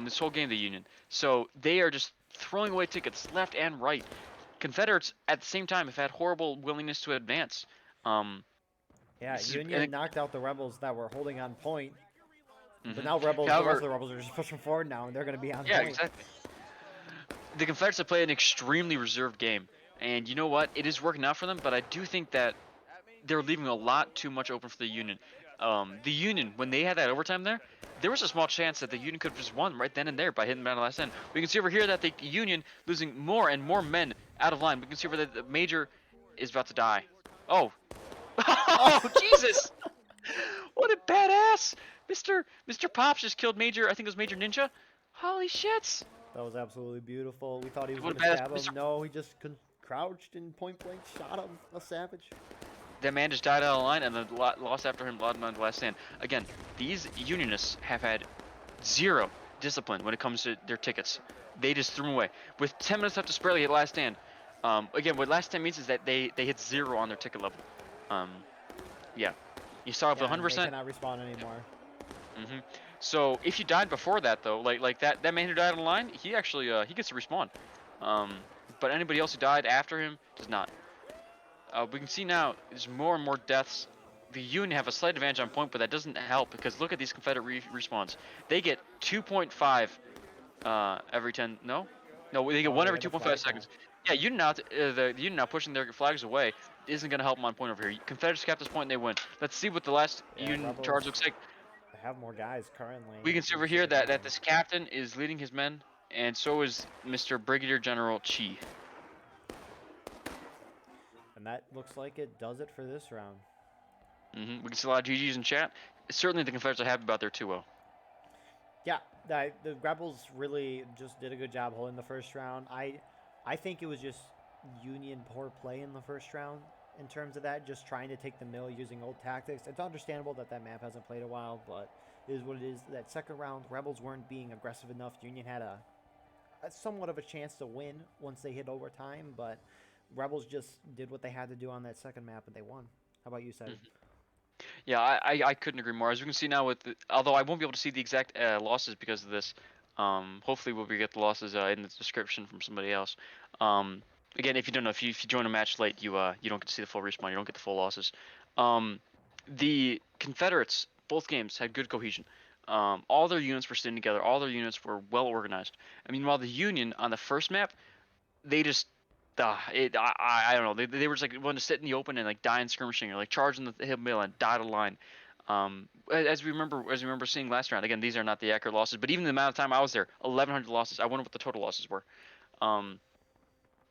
this whole game, the Union. So they are just throwing away tickets left and right. Confederates, at the same time, have had horrible willingness to advance. Yeah, Union knocked out the Rebels that were holding on point. But now the rest of the Rebels are just pushing forward now, and they're going to be on point. Yeah, exactly. The Confederates have played an extremely reserved game. And you know what? It is working out for them, but I do think that they're leaving a lot too much open for the Union. The Union, when they had that overtime there was a small chance that the Union could have just won right then and there by hitting them out of the last end. We can see over here that the Union losing more and more men out of line. We can see over there that the Major is about to die. Oh. Oh, Jesus! What a badass! Mr. Pops just killed Major, I think it was Major Ninja. Holy shits! That was absolutely beautiful. We thought he was What going a to badass stab him. No, he just crouched and point blank shot him. A savage. That man just died out of line and then lost after him on the last stand. Again, these Unionists have had zero discipline when it comes to their tickets. They just threw them away. With 10 minutes left to spread hit last stand. Again, what last stand means is that they hit 0 on their ticket level. Yeah. You saw with 100%. They cannot respawn anymore. So if you died before that though, like that man who died on the line, he actually he gets to respawn. But anybody else who died after him does not. We can see now there's more and more deaths. The Union have a slight advantage on point, but that doesn't help because look at these Confederate respawns. They get 2.5 every 10. No, they get 1 every 2.5 seconds. Yeah, the Union now pushing their flags away isn't going to help them on point over here. Confederates kept this point and they win. Let's see what the last Union charge looks like. They have more guys currently. We can see over here that this captain is leading his men, and so is Mr. Brigadier General Chi. And that looks like it does it for this round. We can see a lot of GGs in chat. Certainly the Confederates are happy about their 2-0. Yeah, the Rebels really just did a good job holding the first round. I think it was just Union poor play in the first round. in terms of that, just trying to take the mill using old tactics. It's understandable that that map hasn't played a while, but it is what it is. That second round, Rebels weren't being aggressive enough. Union had a somewhat of a chance to win once they hit overtime, but Rebels just did what they had to do on that second map, and they won. How about you, Seth? Yeah, I couldn't agree more. As we can see now, although I won't be able to see the exact losses because of this, hopefully we'll get the losses in the description from somebody else. Again, if you don't know, if you join a match late, you don't get to see the full respawn, you don't get the full losses. The Confederates, both games had good cohesion. All their units were staying together. All their units were well organized. I mean, while the Union on the first map, they just I don't know. They were just like wanting to sit in the open and like die in skirmishing or like charge in the middle and dotted line. As we remember seeing last round. Again, these are not the accurate losses, but even the amount of time I was there, 1,100 losses. I wonder what the total losses were.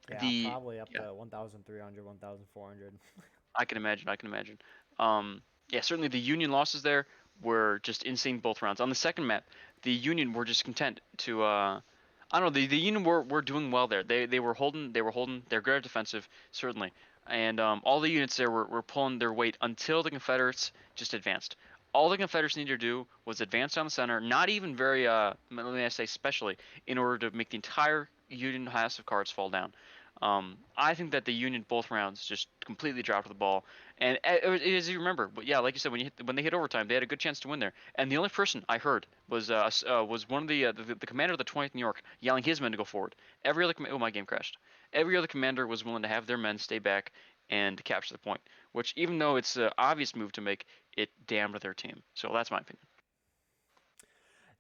Yeah, The probably up yeah, to 1,300, 1,400. I can imagine. I can imagine. Yeah, certainly the Union losses there were just insane both rounds. On the second map, the Union were just content to I don't know. The Union were doing well there. They were holding. They're good at defensive, certainly. And all the units there were pulling their weight until the Confederates just advanced. All the Confederates needed to do was advance down the center, not even very let me say specially, in order to make the entire Union house of cards fall down. I think that the Union both rounds just completely dropped the ball. And as you remember, but yeah, like you said, when they hit overtime, they had a good chance to win there. And the only person I heard was one of the commander of the 20th New York yelling his men to go forward. Every other oh, my game crashed. Every other commander was willing to have their men stay back and capture the point. Which, even though it's an obvious move to make, it damned their team. So that's my opinion.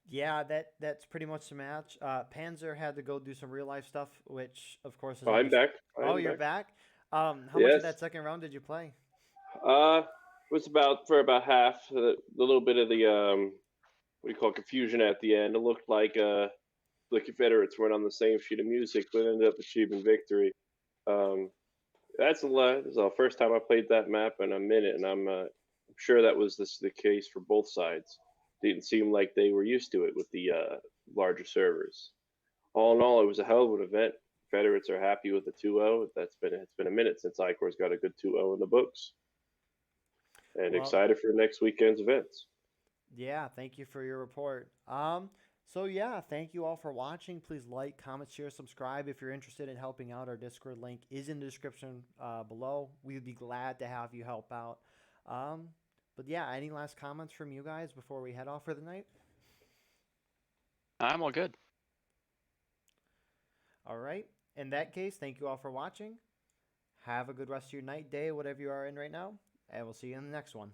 Yeah, that's pretty much the match. Panzer had to go do some real life stuff, which of course is Oh, I'm back. Oh, I'm you're back. back. How much of Yes. that second round did you play? It was about half the little bit of the what do you call it, confusion at the end. It looked like the Confederates weren't on the same sheet of music, but ended up achieving victory. Um, that's a lot. This is the first time I played that map in a minute, and I'm sure that was the case for both sides. Didn't seem like they were used to it with the larger servers. All in all, it was a hell of an event. Confederates are happy with the 2-0. It's been a minute since Icor's got a good 2-0 in the books, and Well, excited for next weekend's events. yeah, thank you for your report. So yeah, thank you all for watching. Please like, comment, share, subscribe. If you're interested in helping out, our Discord link is in the description below. We would be glad to have you help out. But yeah, any last comments from you guys before we head off for the night? I'm all good. All right. In that case, thank you all for watching. Have a good rest of your night, day, whatever you are in right now, and we'll see you in the next one.